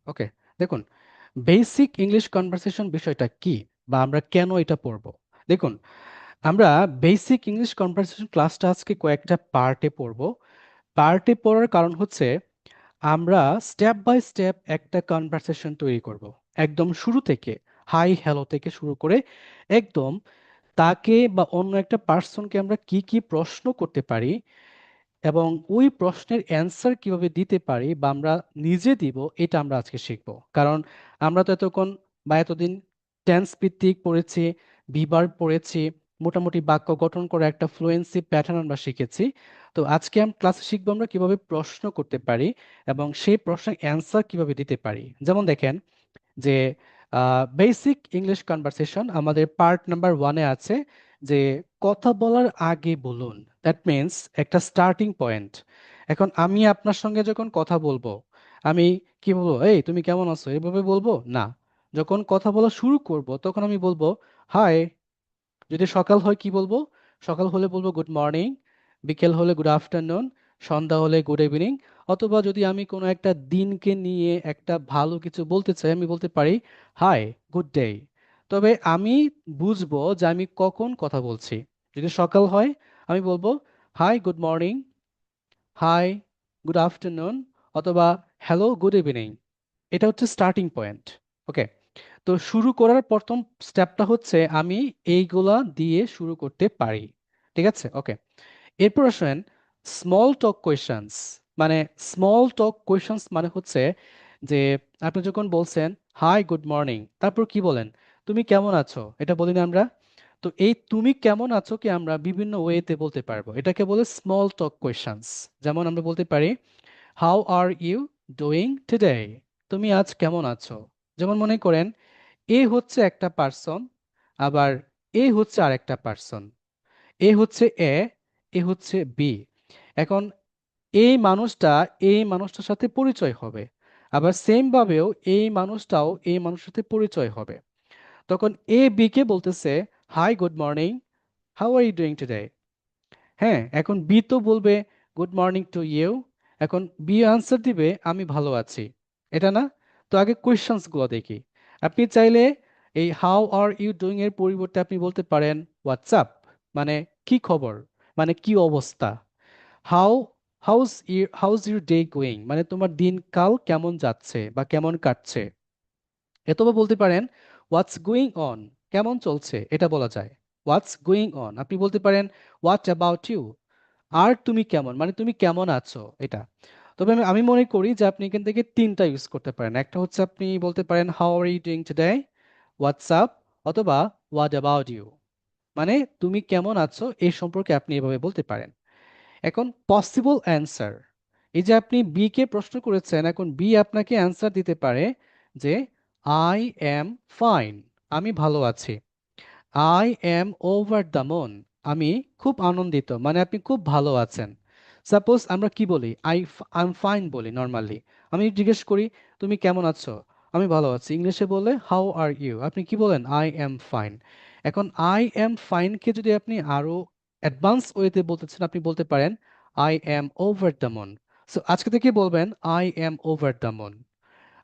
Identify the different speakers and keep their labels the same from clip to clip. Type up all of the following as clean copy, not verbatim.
Speaker 1: ওকে, দেখুন, basic English conversation বিষয়টা কি বা আমরা কেন এটা পড়বো। দেখুন, আমরা বেসিক ইংলিশ কনভারসেশন ক্লাসটা আজকে কয়েকটা পার্টে পড়বো। পার্টে পড়ার কারণ হচ্ছে আমরা স্টেপ বাই স্টেপ একটা কনভারসেশন তৈরি করব। একদম শুরু থেকে হাই হ্যালো থেকে শুরু করে একদম তাকে বা অন্য একটা পার্সনকে আমরা কি কি প্রশ্ন করতে পারি এবং ওই প্রশ্নের অ্যান্সার কিভাবে দিতে পারি বা আমরা নিজে দিব, এটা আমরা আজকে শিখব। কারণ আমরা তো এতক্ষণ বা এতদিন টেন্স ভিত্তিক পড়েছি, ভিভার্ব পড়েছি, মোটামুটি বাক্য গঠন করে একটা ফ্লুয়েন্সি প্যাটার্ন আমরা শিখেছি। তো আজকে আমরা ক্লাসে শিখবো আমরা কিভাবে প্রশ্ন করতে পারি এবং সেই প্রশ্নের অ্যান্সার কিভাবে দিতে পারি। যেমন দেখেন যে বেসিক ইংলিশ কনভারসেশন আমাদের পার্ট নাম্বার ওয়ানে আছে যে কথা বলার আগে বলুন। দ্যাট মিন্স একটা স্টার্টিং পয়েন্ট। এখন আমি আপনার সঙ্গে যখন কথা বলবো, আমি কি বলবো, এই তুমি কেমন আছো এভাবে বলবো না। যখন কথা বলা শুরু করব তখন আমি বলবো হাই। যদি সকাল হয় কি বলবো, সকাল হলে বলবো গুড মর্নিং, বিকেল হলে গুড আফটারনুন, সন্ধ্যা হলে গুড ইভিনিং। অথবা যদি আমি কোনো একটা দিনকে নিয়ে একটা ভালো কিছু বলতে চাই, আমি বলতে পারি হাই, গুড ডে। তবে আমি বুঝবো যে আমি কখন কথা বলছি। যদি সকাল হয় আমি বলবো hi, good morning, hi, good afternoon, অথবা হ্যালো, গুড ইভিনিং। এটা হচ্ছে স্টার্টিং পয়েন্ট। ওকে, তো শুরু করার প্রথম স্টেপটা হচ্ছে আমি এইগুলা দিয়ে শুরু করতে পারি। ঠিক আছে, ওকে। এরপর আসেন স্মল টক কোয়েশ্চেন্স। মানে স্মল টক কোয়েশ্চেন্স মানে হচ্ছে যে আপনি যখন বলছেন হাই, গুড মর্নিং, তারপর কি বলেন, তুমি কেমন আছো, এটা বলি না আমরা। তো এই তুমি কেমন আছো কি আমরা বিভিন্ন ওয়েতে বলতে পারবো, এটাকে বলে স্মল টক কোয়েশ্চেন্স। যেমন আমরা বলতে পারি how are you doing today, তুমি আজ কেমন আছো। যেমন মনে করেন এ হচ্ছে একটা পার্সন, আবার এ হচ্ছে আরেকটা পার্সন। এ হচ্ছে এ হচ্ছে বি। এখন এই মানুষটার সাথে পরিচয় হবে, আবার সেম ভাবেও এই মানুষটার সাথে পরিচয় হবে। তখন এ বি কে বলতেছে hi, good morning, how are you doing today. হ্যাঁ, এখন বি তো বলবে গুড মর্নিং টু ইউ। এখন বি আনসার দিবে আমি ভালো আছি, এটা না? তো আগে কোয়েশ্চেন্স গুলো দেখি। আপনি চাইলে এই হাউ আর ইউ ডুইং এর পরিবর্তে আপনি বলতে পারেন হোয়াটসঅ্যাপ, মানে কি খবর, মানে কি অবস্থা। How house your day going, মানে তোমার দিনকাল কেমন যাচ্ছে বা কেমন কাটছে। অথবা বলতে পারেন হোয়াটস গোয়িং অন, কেমন চলছে এটা বলা যায়। হোয়াটস গোয়িং অন, আপনি বলতে পারেন হোয়াট অ্যাবাউট ইউ, আর তুমি কেমন, মানে তুমি কেমন আছো এটা। তবে আমি মনে করি যে আপনি এখান থেকে তিনটা ইউজ করতে পারেন। একটা হচ্ছে আপনি বলতে পারেন how are you doing today, what's up, অথবা হোয়াট অ্যাবাউট ইউ, মানে তুমি কেমন আছো এই সম্পর্কে আপনি এভাবে বলতে পারেন। এখন পসিবল অ্যান্সার, এই যে আপনি বি কে প্রশ্ন করেছেন, এখন বি আপনাকে অ্যান্সার দিতে পারে যে আই এম ফাইন, আমি ভালো আছি। I am over the moon, আমি খুব আনন্দিত, মানে আপনি খুব ভালো আছেন। সাপোজ আমরা কি বলি, আই এম ফাইন বলি নর্মালি। আমি জিজ্ঞেস করি তুমি কেমন আছো, আমি ভালো আছি। ইংলিশে বললে হাউ আর ইউ, আপনি কি বলেন আই এম ফাইন। এখন আই এম ফাইনকে যদি আপনি আরো অ্যাডভান্স ওয়েতে বলতে চান, আপনি বলতে পারেন I am over the moon. So আজকে থেকে বলবেন I am over the moon.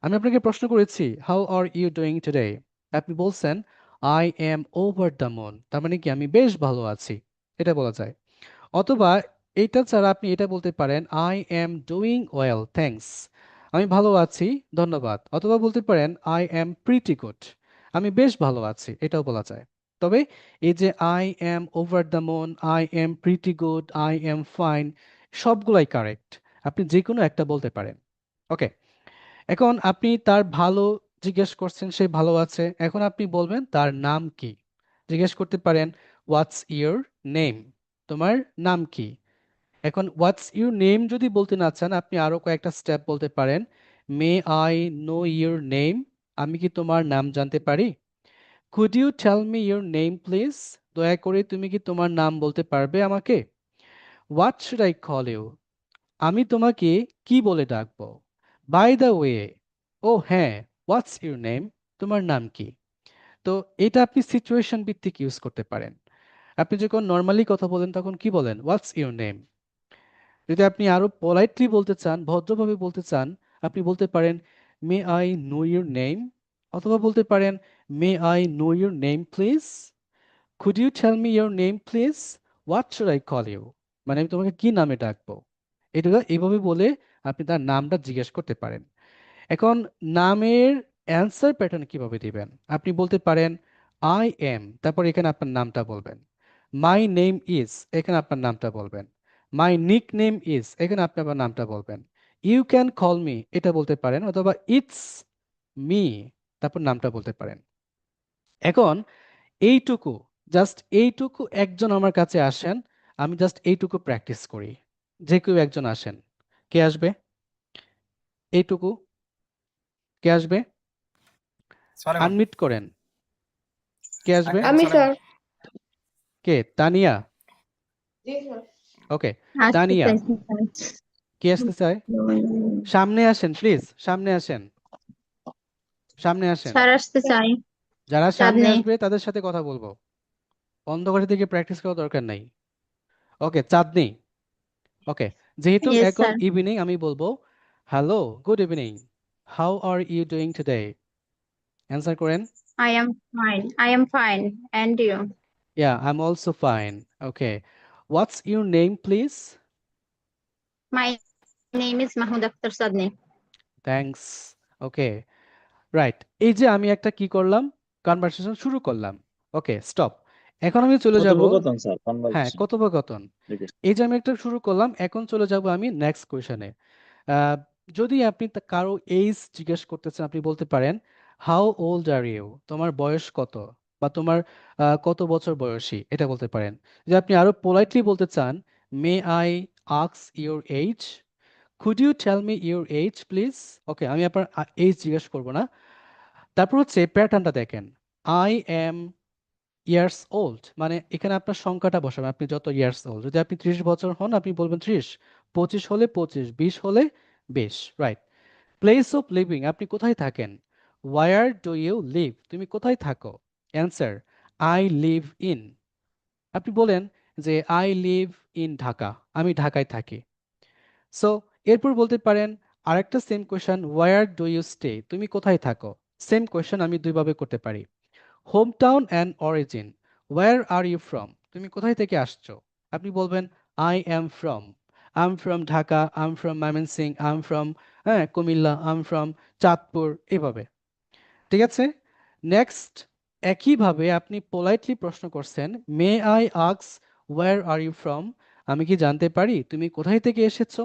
Speaker 1: আমি আপনাকে প্রশ্ন করেছি how are you doing today, আপনি বলছেন I am over the moon, তার মানে কি আমি বেশ ভালো আছি, এটা বলা যায়। অথবা এটা ছাড়া আপনি এটা বলতে পারেন I am doing well thanks, আমি ভালো আছি, ধন্যবাদ। অথবা বলতে পারেন আই এম প্রিটি গুড, আমি বেশ ভালো আছি, এটাও বলা যায়। তবে এই যে I am over the moon, I am pretty good, I am fine, সবগুলাই কারেক্ট, আপনি যে কোনো একটা বলতে পারেন। ওকে, এখন আপনি তার ভালো জিজ্ঞেস করছেন, সে ভালো আছে, এখন আপনি বলবেন তার নাম কি। জিজ্ঞেস করতে পারেন হোয়াটস ইউর নেম, তোমার নাম কি। এখন হোয়াটস ইউর নেম যদি বলতে না চান, আপনি আরো কয়েকটা স্টেপ বলতে পারেন। May I know your name, আমি কি তোমার নাম জানতে পারি। Could you tell me your name please, দয়া করে তুমি কি তোমার নাম বলতে পারবে আমাকে। What should I call you, আমি তোমাকে কি বলে ডাকবো। বাই দ্য ওয়ে, ও হ্যাঁ, হোয়াটস ইউর নেম, তোমার নাম কি। তো এটা আপনি সিচুয়েশন ভিত্তিক ইউজ করতে পারেন। আপনি যখন নর্মালি কথা বলেন তখন কি বলেন হোয়াটস ইউর নেম। যদি আপনি আরো পোলাইটলি বলতে চান, ভদ্রভাবে বলতে চান, আপনি বলতে পারেন may I know your name, অথবা বলতে পারেন may I know your name please, could you tell me your name please, what should I call you, মানে আমি তোমাকে কি নামে ডাকবো। এটা এইভাবে বলে আপনি তার নামটা জিজ্ঞেস করতে পারেন। এখন নামের অ্যান্সার প্যাটার্ন কিভাবে দিবেন, আপনি বলতে পারেন আই এম, তারপর এখানে আপনার নামটা বলবেন। মাই নেম ইজ, এখানে আপনার নামটা বলবেন। মাই নিক নেম ইজ, এখানে আপনি আপনার নামটা বলবেন। ইউ ক্যান কল মি, এটা বলতে পারেন, অথবা ইটস মি, তারপর নামটা বলতে পারেন। এখন এইটুকু, জাস্ট এইটুকু একজন আমার কাছে আসেন, আমি জাস্ট এইটুকু প্র্যাকটিস করি। যে কেউ একজন আসেন, কে আসবে? এইটুকু কে আসবে?
Speaker 2: স্যার এখন
Speaker 1: আনমিট করেন, কে আসবে?
Speaker 2: একজন
Speaker 3: আমি
Speaker 2: স্যার
Speaker 3: স্যার।
Speaker 1: কে? তানিয়া?
Speaker 3: জি স্যার।
Speaker 1: ওকে,
Speaker 4: আসতে
Speaker 1: তানিয়া।
Speaker 4: চাইছি স্যার।
Speaker 1: কে আসতে চায়? সামনে আসেন প্লিজ, সামনে আসেন, সামনে আসেন।
Speaker 4: স্যার আসতে চাই।
Speaker 1: যারা সামনে
Speaker 4: চাঁদনি।
Speaker 1: আসবে তাদের সাথে কথা বলবো, অন্ধকারে থেকে প্র্যাকটিস করার দরকার নাই। ওকে, চাঁদনি। ওকে, যেহেতু
Speaker 4: ইয়েস
Speaker 1: এখন
Speaker 4: স্যার।
Speaker 1: ইভিনিং, আমি বলবো hello, good evening, how are you doing today, answer করেন।
Speaker 4: I am fine. I am fine. And you?
Speaker 1: Yeah, I am also fine. Okay, what's your name please?
Speaker 4: My name is Mahmud Akhtar Chandni.
Speaker 1: Thanks. Okay, right. এই যে আমি একটা কি করলাম, conversation শুরু করলাম। Okay, stop. এখন আমি চলে যাব,
Speaker 5: কথোপকথন স্যার,
Speaker 1: হ্যাঁ,
Speaker 5: কনভারসেশন।
Speaker 1: কথোপকথন। এই যে আমি একটা শুরু করলাম, এখন চলে যাব আমি নেক্সট কোয়েশনে। যদি আপনি কারো এইজ জিজ্ঞেস করতেছেন, আপনি বলতে পারেন হাউ ওল্ড আর ইউ, তোমার বয়স কত, বা তোমার কত বছর বয়সী, এটা বলতে পারেন। যদি আপনি আরো পোলাইটলি বলতে চান, may I ask your age, could you tell me your age please. Okay, আমি আপনার এইজ জিজ্ঞেস করব না। তারপর হচ্ছে প্যাটার্নটা দেখেন, আই এম ইয়ার্স ওল্ড, মানে এখানে আপনার সংখ্যাটা বসাবেন, আপনি যত ইয়ার্স ওল্ড। যদি আপনি 30 বছর হন, আপনি বলবেন 30, 25 হলে 25, 20 হলে 20, রাইট। প্লেস অফ লিভিং, আপনি কোথায় থাকেন? ওয়ার ডু ইউ লিভ, তুমি কোথায় থাকো? Answer, I live in. আপনি বলেন যে আই লিভ ইন ঢাকা, আমি ঢাকায় থাকি। সো এরপর বলতে পারেন আরেকটা same question, where do you stay, তুমি কোথায় থাকো? সেম কোয়েশ্চেন আমি দুইভাবে করতে পারি। Home town and origin, where are you from, তুমি কোথায় থেকে আসছো? আপনি বলবেন I am from Dhaka, I am from Mymensingh, I am from, হ্যাঁ, Comilla, I am from Chandpur, এভাবে। ঠিক আছে, নেক্সট। একইভাবে আপনি পোলাইটলি প্রশ্ন করছেন, may I ask where are you from, আমি কি জানতে পারি তুমি কোথায় থেকে এসেছো?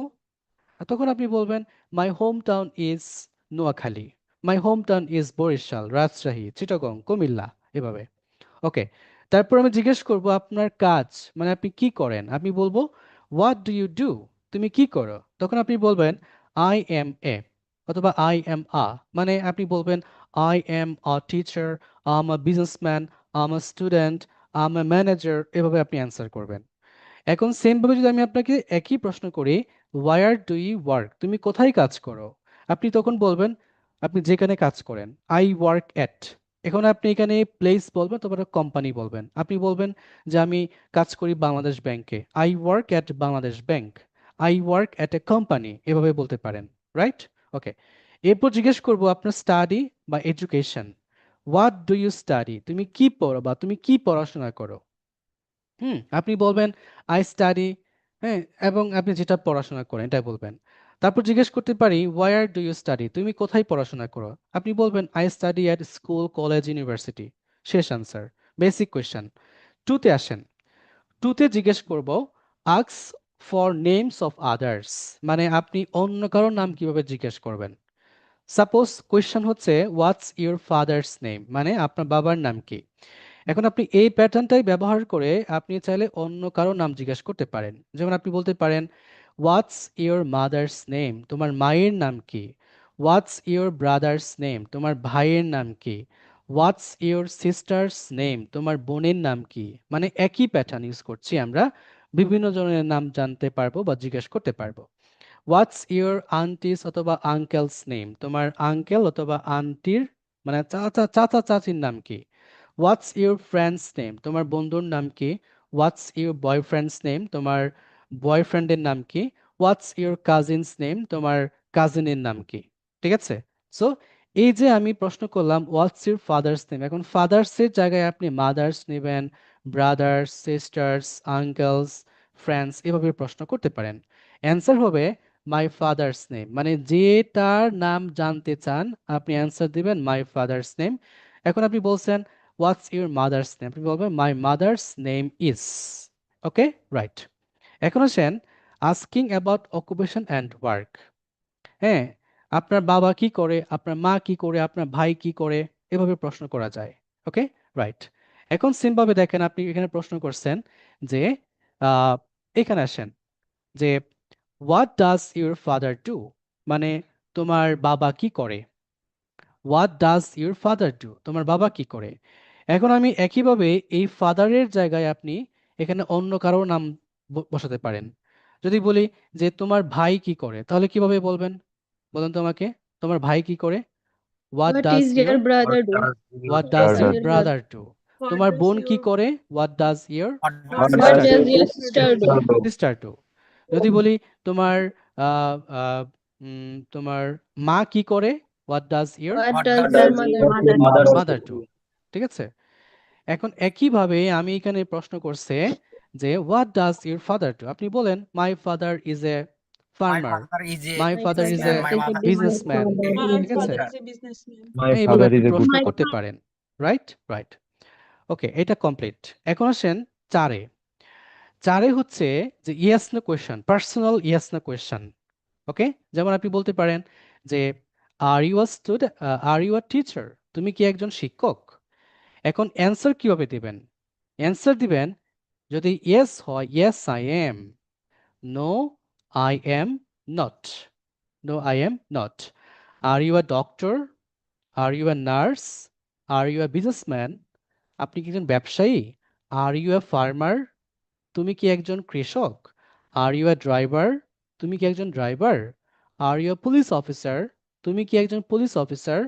Speaker 1: আর তখন আপনি বলবেন my home town is Noakhali, my home town is Barishal, Rajshahi, Chittagong, Comilla, এভাবে। ওকে, তারপর আমি জিজ্ঞেস করব আপনার কাজ, মানে আপনি কি করেন, আমি বলবো হোয়াট ডু ইউ ডু, তুমি কি করো? তখন আপনি বলবেন আই এম এ, অথবা আই এম আ, মানে আপনি বলবেন I am a teacher, I'm a businessman, I'm a student, I'm a manager, এভাবে আপনি অ্যান্সার করবেন। এখন সেম ভাবে যদি আমি আপনাকে একই প্রশ্ন করি, ওয়ার ডু ইউ ওয়ার্ক, তুমি কোথায় কাজ করো? আপনি তখন বলবেন আপনি যেখানে কাজ করেন, আই ওয়ার্ক এট। এখন আপনি এখানে প্লেস বলবেন, তারপরে কোম্পানি বলবেন। আপনি বলবেন যে আমি কাজ করি বাংলাদেশ ব্যাংকে, I work at Bangladesh bank, I work at a company, এভাবে বলতে পারেন, রাইট? ওকে, এরপর জিজ্ঞেস করব আপনার স্টাডি বা education, what do you study, তুমি কি পড়ো বা তুমি কি পড়াশোনা করো? আপনি বলবেন আই স্টাডি, হ্যাঁ, এবং আপনি যেটা পড়াশোনা করেন এটা বলবেন। তারপর জিজ্ঞেস করতে পারি ওয়ার ডু ইউ স্টাডি, তুমি কোথায় পড়াশোনা করো? আপনি বলবেন I study at school, college, university. শেষ আনসার। Basic question. টুতে আসেন। টুতে জিজ্ঞেস করব ask for names of others, মানে আপনি অন্য কারোর নাম কিভাবে জিজ্ঞেস করবেন। সাপোজ কোয়েশ্চেন হচ্ছে হোয়াটস ইউর ফাদার্স নেম, মানে আপনার বাবার নাম কি। এখন আপনি এই প্যাটার্নটাই ব্যবহার করে আপনি চাইলে অন্য কারো নাম জিজ্ঞেস করতে পারেন। যেমন আপনি বলতে পারেন হোয়াটস ইওর মাদার্স নেম, তোমার মায়ের নাম কি? হোয়াটস ইওর ব্রাদার্স নেম, তোমার ভাইয়ের নাম কি? হোয়াটস ইওর সিস্টার্স নেম, তোমার বোনের নাম কি? মানে একই প্যাটার্ন ইউজ করছি আমরা, বিভিন্ন জনের নাম জানতে পারবো বা জিজ্ঞেস করতে পারবো। হোয়াটস ইওর আন্টিস অথবা আঙ্কেলস নেম, তোমার আঙ্কেল অথবা আন্টির, মানে চাচা চাচা চাচির নাম কি? হোয়াটস ইউর ফ্রেন্ডস নেম, তোমার বন্ধুর নাম কি? হোয়াটস ইউর বয়ফ্রেন্ডস নেম, তোমার বয়ফ্রেন্ডের নাম কি? হোয়াটস ইউর কাজিনস নেম, তোমার কাজিনের নাম কি? ঠিক আছে, সো এই যে আমি প্রশ্ন করলাম হোয়াটস ইউর ফাদার্স নেম, এখন ফাদার্স এর জায়গায় আপনি মাদার্স নেবেন, ব্রাদার্স, সিস্টার্স, আঙ্কেলস, ফ্রেন্ডস এভাবে প্রশ্ন করতে পারেন। অ্যান্সার হবে মাই ফাদার্স নেম, মানে যে তার নাম জানতে চান আপনি অ্যান্সার দিবেন মাই ফাদার্স নেম। এখন আপনি বলছেন হোয়াটস ইউর মাদার্স নেম, আপনি বলবেন my mother's name is. Okay, right. এখন আসেন asking about occupation and work. হ্যাঁ, আপনার বাবা কি করে, আপনার মা কি করে, আপনার ভাই কি করে, এভাবে প্রশ্ন করা যায়। ওকে, রাইট। এখন সিম্পভাবে দেখেন, আপনি এখানে প্রশ্ন করছেন যে আহ, এখানে আসেন যে what does your father do, মানে তোমার বাবা কি করে। What does your father do, তোমার বাবা কি করে। এখন আমি একইভাবে এই ফাদারের জায়গায় আপনি এখানে অন্য কারো নাম বসাতে পারেন। যদি বলি যে তোমার ভাই কি করে, তাহলে কিভাবে বলবেন বলুন তো আমাকে, তোমার ভাই কি করে। What
Speaker 4: What
Speaker 1: does
Speaker 4: is
Speaker 1: your
Speaker 4: your brother do?
Speaker 1: What does
Speaker 3: What
Speaker 1: your
Speaker 3: does
Speaker 1: brother do,
Speaker 3: what
Speaker 1: তোমার
Speaker 3: does
Speaker 1: বোন কি
Speaker 3: your
Speaker 1: করে। What does your
Speaker 2: What
Speaker 3: what
Speaker 2: does
Speaker 4: What
Speaker 3: does
Speaker 4: does
Speaker 3: your
Speaker 4: your
Speaker 3: sister
Speaker 4: sister
Speaker 3: do?
Speaker 4: do?
Speaker 1: Sister do. যদি বলি তোমার আহ, আহ, তোমার মা কি করে। What does your
Speaker 4: What
Speaker 2: what
Speaker 4: does
Speaker 2: does
Speaker 4: your
Speaker 3: Does
Speaker 4: mother
Speaker 3: your
Speaker 4: do?
Speaker 3: mother
Speaker 1: mother do. ঠিক আছে। এখন একইভাবে আমি এখানে প্রশ্ন করছে যে what does your father do, আপনি বলেন my father is a
Speaker 2: my
Speaker 1: farmer,
Speaker 2: father is a
Speaker 1: my
Speaker 4: My
Speaker 1: father is
Speaker 4: father
Speaker 1: A
Speaker 2: businessman, my
Speaker 4: is a
Speaker 2: mother is
Speaker 1: businessman.
Speaker 2: a
Speaker 3: My
Speaker 1: ঠিক আছে,
Speaker 3: father is a businessman.
Speaker 1: হ্যাঁ, এইভাবে আপনি প্রশ্ন করতে পারেন। Right, right. ওকে, এটা কমপ্লিট। এখন আসেন চারে। চারে হচ্ছে যে yes no question, personal yes no question. Okay, যেমন আপনি বলতে পারেন যে are you a student, are you a teacher, তুমি কি একজন শিক্ষক। এখন অ্যান্সার কিভাবে দিবেন, অ্যান্সার দিবেন যদি ইয়েস হয় yes I am, no I am not, no I am not. Are you a doctor, are you a nurse, are you a businessman, আপনি কি একজন ব্যবসায়ী। আর ইউ আ ফার্মার, তুমি কি একজন কৃষক। আর ইউ আ ড্রাইভার, তুমি কি একজন driver. Are you a police officer, তুমি কি একজন police officer.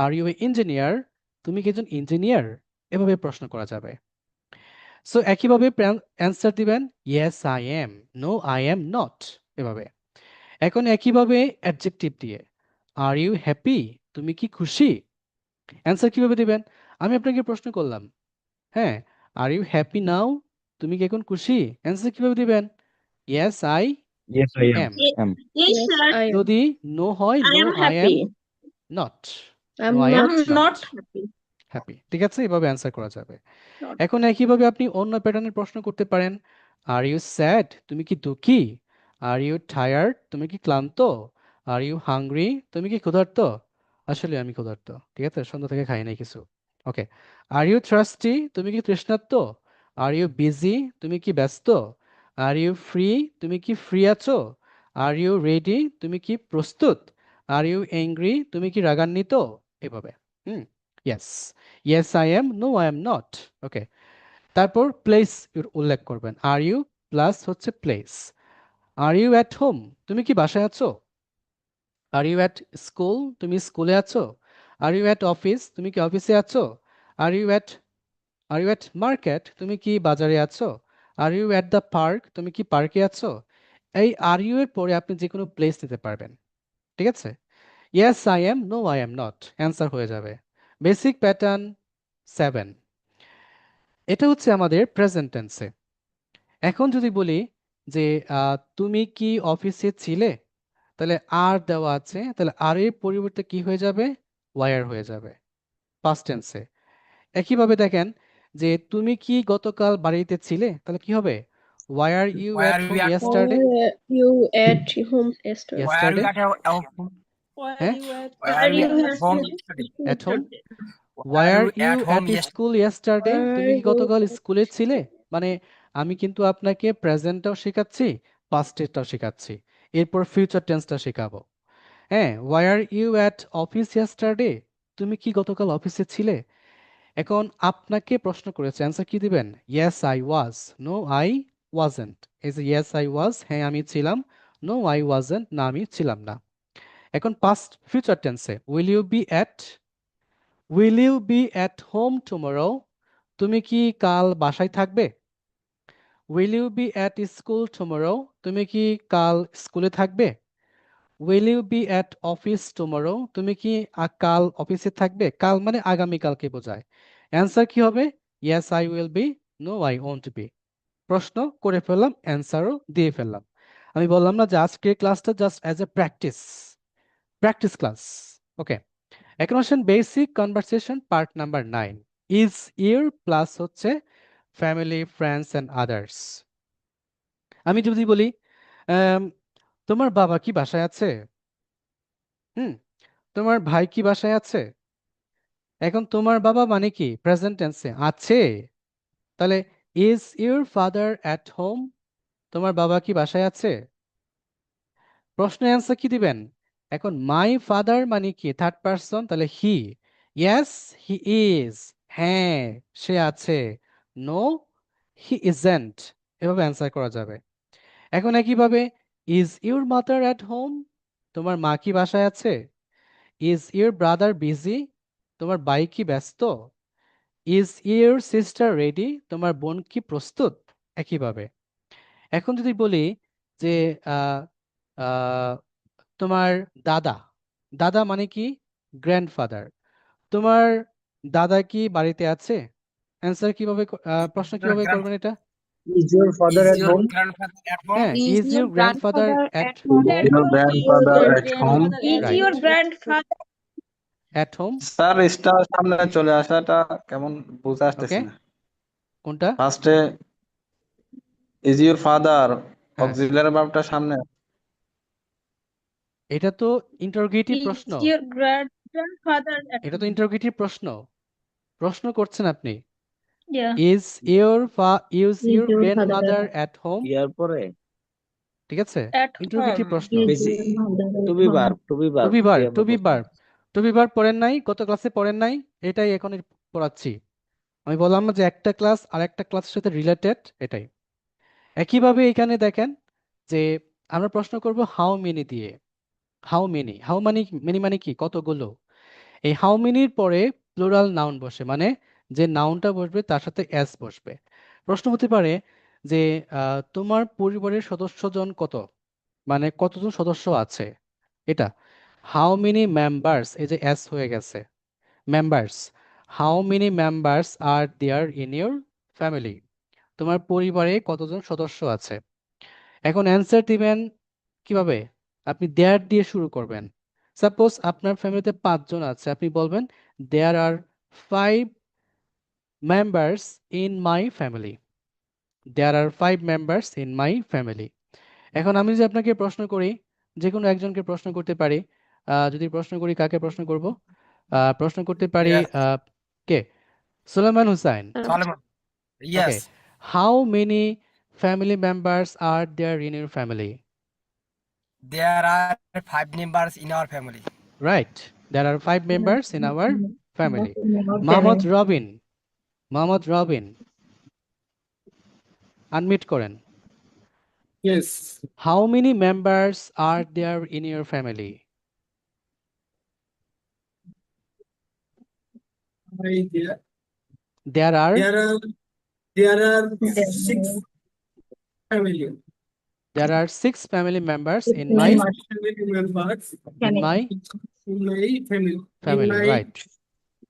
Speaker 1: Are you a engineer, তুমি কি একজন ইঞ্জিনিয়ার। এভাবে প্রশ্ন করা যাবে। সো একইভাবে অ্যান্সার দিবেন yes I am, no I am not, এভাবে। এখন একইভাবে অ্যাডজেক্টিভ দিয়ে আর ইউ হ্যাপি, তুমি কি খুশি। অ্যান্সার কিভাবে দিবেন, আমি আপনাকে প্রশ্ন করলাম, হ্যাঁ, আর ইউ হ্যাপি নাও, তুমি কি এখন খুশি। অ্যান্সার কিভাবে দিবেন, yes I
Speaker 5: Yes, I
Speaker 1: am.
Speaker 5: am.
Speaker 3: Yes,
Speaker 4: Yes,
Speaker 3: sir.
Speaker 4: I am.
Speaker 1: যদি নো হয়
Speaker 3: I
Speaker 1: no
Speaker 3: am
Speaker 1: I am
Speaker 3: happy.
Speaker 1: Not,
Speaker 4: I'm
Speaker 1: no I am
Speaker 4: not.
Speaker 3: I'm
Speaker 1: not
Speaker 3: not happy.
Speaker 1: Happy. ঠিক আছে, এভাবে অ্যান্সার করা যাবে।
Speaker 3: Not.
Speaker 1: এখন একইভাবে আপনি অন্য প্যাটার্নের প্রশ্ন করতে পারেন, আর ইউ স্যাড, তুমি কি দুঃখী। আর ইউ টায়ার্ড, তুমি কি ক্লান্ত। আর ইউ হাংরি, তুমি কি ক্ষুধার্ত। আসলে আমি ক্ষুধার্ত, ঠিক আছে, সন্ধ্যা থেকে খাই নাই কিছু। ওকে। আর ইউ থ্রাস্টি, তুমি কি তৃষ্ণার্ত। আর ইউ বিজি, তুমি কি ব্যস্ত। আর ইউ ফ্রি, তুমি কি ফ্রি আছো। আর ইউ রেডি, তুমি কি প্রস্তুত। আর ইউ অ্যাংরি, তুমি কি রাগান্বিত। এভাবে। Yes, yes I am, no I am not. Okay, তারপর প্লেস উল্লেখ করবেন, আর ইউ প্লাস হচ্ছে place. Are you at home, তুমি কি বাসায় আছো। আর ইউ অ্যাট স্কুল, তুমি স্কুলে আছো। আর ইউ অ্যাট অফিস, তুমি কি অফিসে আছো। Are you at are you at market, তুমি কি বাজারে আছো। Are you at the park, তুমি কি পার্কে আছো। এই আর ইউ এর পরে আপনি যে কোনো প্লেস নিতে পারবেন। ঠিক আছে, yes I am, no I am not, answer হয়ে যাবে। Basic pattern 7। এটা হচ্ছে আমাদের প্রেজেন্ট টেন্সে। এখন যদি বলি যে তুমি কি অফিসে ছিলে, তাহলে আর দেওয়া আছে, তাহলে আর এর পরিবর্তে কি হয়ে যাবে, ওয়ার হয়ে যাবে পাস্ট টেন্সে। একইভাবে দেখেন যে তুমি কি গতকাল বাড়িতে ছিলে, তাহলে কি হবে, were you
Speaker 2: why
Speaker 1: at
Speaker 2: are
Speaker 1: home
Speaker 2: we at home?
Speaker 1: Yesterday.
Speaker 4: Why you at home yesterday?
Speaker 2: Why are
Speaker 1: yesterday,
Speaker 2: we at home?
Speaker 3: Why
Speaker 1: হ্যাঁ,
Speaker 3: you at
Speaker 2: Why
Speaker 3: why
Speaker 2: are we
Speaker 3: you
Speaker 2: at
Speaker 3: at
Speaker 2: home
Speaker 3: home
Speaker 2: yesterday?
Speaker 1: At home.
Speaker 3: yesterday?
Speaker 2: Why are
Speaker 1: were
Speaker 2: you
Speaker 1: you
Speaker 2: at
Speaker 1: at
Speaker 2: home yesterday?
Speaker 1: School yesterday,
Speaker 4: Why
Speaker 1: তুমি কি
Speaker 4: you
Speaker 1: গতকাল
Speaker 4: at
Speaker 1: স্কুলে ছিলে।
Speaker 4: school?
Speaker 1: মানে আমি কিন্তু আপনাকে প্রেজেন্টটাও শেখাচ্ছি, পাস্টেরটাও শেখাচ্ছি, এরপর ফিউচার টেন্সটা শেখাবো। হ্যাঁ, why are you at office yesterday, তুমি কি গতকাল অফিসে ছিলে। এখন আপনাকে প্রশ্ন করেছে, অ্যান্সার কি দিবেন, yes I was, no I wasn't. এই যে ইয়েস আই ওয়াজ, হ্যাঁ আমি ছিলাম, নো আই ওয়াজেন্ট, না আমি ছিলাম না। এখন পাস্ট ফিউচার টেন্সে will you be at home tomorrow, তুমি কি কাল বাসায় থাকবে। Will you be at school tomorrow, তুমি কি কাল স্কুলে থাকবে। Will you be at office tomorrow? তুমি কি কাল অফিসে থাকবে? কাল মানে আগামীকালকে বোঝায়। অ্যান্সার কি হবে? Yes I will be, no I won't be. প্রশ্ন করে ফেললাম, অ্যান্সারও দিয়ে ফেললাম। আমি বললাম না যে আজকের ক্লাসটা just as a practice class. Okay, এখন আসেন basic conversation part number 9। Is your plus হচ্ছে ফ্যামিলি, ফ্রেন্ডস অ্যান্ড আদার্স। আমি যদি বলি তোমার বাবা কি বাসায় আছে? তোমার ভাই কি বাসায় আছে? এখন তোমার বাবা মানে কি প্রেজেন্ট টেন্সে আছে, তাহলে is your father at home? তোমার বাবা কি বাসায় আছে? প্রশ্নের অ্যান্সার কি দিবেন? এখন মাই ফাদার মানে কি থার্ড পারসন, তাহলে হি। ইয়েস হি ইজ, হ্যাঁ সে আছে। নো হি ইজেন্ট, এভাবে অ্যান্সার করা যাবে। এখন একইভাবে is your mother at home? তোমার মা কি বাসায় আছে? Is your brother busy? তোমার ভাই কি ব্যস্ত? Is your sister ready? তোমার বোন কি প্রস্তুত? একইভাবে এখন যদি বলি যে আহ, আহ, তোমার দাদা, দাদা মানে কি গ্র্যান্ডফাদার, তোমার দাদা কি বাড়িতে আছে? অ্যান্সার কিভাবে প্রশ্ন
Speaker 2: Your
Speaker 1: কিভাবে
Speaker 2: grand
Speaker 1: করবেন এটা?
Speaker 5: Is your father
Speaker 2: is
Speaker 5: at
Speaker 2: your
Speaker 5: home?
Speaker 2: grandfather at home?
Speaker 1: হ্যাঁ,
Speaker 6: Is
Speaker 1: is
Speaker 6: your
Speaker 1: your grandfather
Speaker 6: grandfather
Speaker 1: at
Speaker 6: at home?
Speaker 5: Is your grandfather at home?
Speaker 6: Is
Speaker 1: Right.
Speaker 6: your grandfather
Speaker 1: at home.
Speaker 7: Sir star সামনে চলে আসাটা কেমন বুঝে আসতেছে
Speaker 1: ওকে,
Speaker 7: না।
Speaker 1: কোনটা?
Speaker 7: ফার্স্টে ইজ ইউর ফাদার
Speaker 1: হ্যাঁ,
Speaker 7: অক্সিলারি ভার্বটা সামনে।
Speaker 1: এটা তো ইন্টারোগেটিভ
Speaker 6: is
Speaker 1: প্রশ্ন,
Speaker 6: your grandfather at
Speaker 1: এটা তো
Speaker 6: home?
Speaker 1: ইন্টারোগেটিভ প্রশ্ন, প্রশ্ন করছেন আপনি।
Speaker 6: Yeah.
Speaker 1: Is your
Speaker 4: Is your father
Speaker 1: grandmother at home?
Speaker 5: ইয়ার পরে
Speaker 1: ঠিক আছে,
Speaker 6: At
Speaker 1: ইন্টারোগেটিভ
Speaker 6: home.
Speaker 1: প্রশ্ন।
Speaker 4: is
Speaker 5: বেশি
Speaker 4: your mother at
Speaker 5: to be
Speaker 4: home?
Speaker 5: Verb
Speaker 1: to be verb,
Speaker 5: ক্রিয়া
Speaker 1: টু বি
Speaker 5: প্রশ্ন।
Speaker 1: ভার্ব, টু বি ভার্ব পড়েন নাই, গত ক্লাসে পড়েন নাই, এটাই এখন পড়াচ্ছি। আমি বললাম না যে একটা ক্লাস আর একটা ক্লাসের সাথে রিলেটেড, এটাই। একইভাবে এখানে দেখেন যে আমরা প্রশ্ন করব হাউ মেনি দিয়ে। হাউ মেনি, হাউ মানে মেনি মানে কি কতগুলো। এই হাউ মেনির পরে প্লুরাল নাউন বসে, মানে যে নাউনটা বসবে তার সাথে এস বসবে। প্রশ্ন হতে পারে যে তোমার পরিবারের সদস্যজন কত, মানে কতজন সদস্য আছে, এটা। হাউ মেনি মেম্বার্স, এই যে এস হয়ে গেছে, members. How many members are there in your family? তোমার পরিবারে কতজন সদস্য আছে। এখন অ্যান্সার দিবেন কিভাবে? আপনি দেয়ার দিয়ে শুরু করবেন। সাপোজ আপনার ফ্যামিলিতে 5 জন আছে, আপনি বলবেন there are 5 members in my family. There are 5 members in my family. এখন আমি যদি আপনাকে প্রশ্ন করি, যে কোনো একজনকে প্রশ্ন করতে পারি, যদি প্রশ্ন করি কাকে প্রশ্ন করব? প্রশ্ন করতে পারি
Speaker 2: Yes,
Speaker 1: কে? Suleman Hussain.
Speaker 2: Solomon.
Speaker 1: Okay,
Speaker 2: Yes,
Speaker 1: how many family members are there in your family?
Speaker 2: there are 5 members in our family.
Speaker 1: Right, there are 5 members in our family.
Speaker 4: Family.
Speaker 1: Mohammad Robin, Mohammad Robin unmute করেন।
Speaker 8: Yes,
Speaker 1: How many members are there in your family?
Speaker 8: there,
Speaker 1: There are
Speaker 8: there are 6 family.
Speaker 1: 6 family members in
Speaker 4: In
Speaker 1: my
Speaker 4: my
Speaker 8: Family members
Speaker 1: in my
Speaker 8: in my family.
Speaker 1: family,
Speaker 8: In my
Speaker 1: right?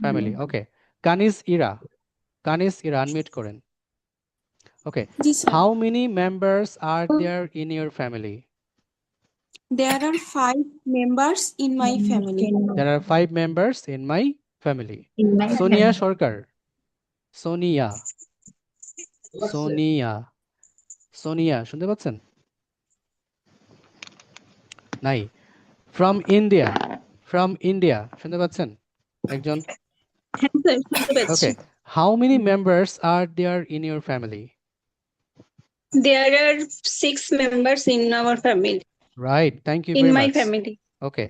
Speaker 1: Family. Okay. Kanis Ira, unmute করেন। Okay.
Speaker 6: Yes, sir.
Speaker 1: How many members are there in your family?
Speaker 6: There are 5 members in my family.
Speaker 1: There are 5 members in my family.
Speaker 4: in my
Speaker 1: Sonia
Speaker 4: family.
Speaker 1: Sorkar, Sonia, Sonia শুনতে পাচ্ছেন? নাই। From India শুনতে পাচ্ছেন একজন? Okay. How many members are there in your family?
Speaker 6: There are 6 members in our family.
Speaker 1: Right. Thank you
Speaker 6: In
Speaker 1: very
Speaker 6: my
Speaker 1: much.
Speaker 6: family.
Speaker 1: Okay.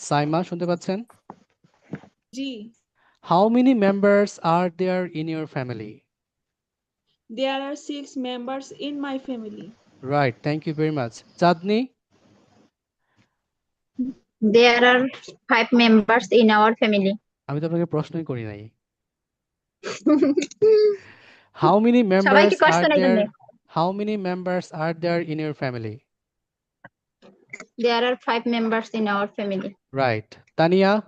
Speaker 1: Saima শুনতে পাচ্ছেন?
Speaker 6: Ji.
Speaker 1: How many members are there in your family?
Speaker 9: There are 6 members in my family.
Speaker 1: Right. Thank you very much. Chandni,
Speaker 4: There are 5 members in our family.
Speaker 1: আমি তো আপনাকে প্রশ্নই করি নাই। How many members
Speaker 4: সবাইকে
Speaker 1: are
Speaker 4: question এই
Speaker 1: there?
Speaker 4: জন্যে।
Speaker 1: How many members are there in your family?
Speaker 4: There are 5 members in our family.
Speaker 1: Right. Tania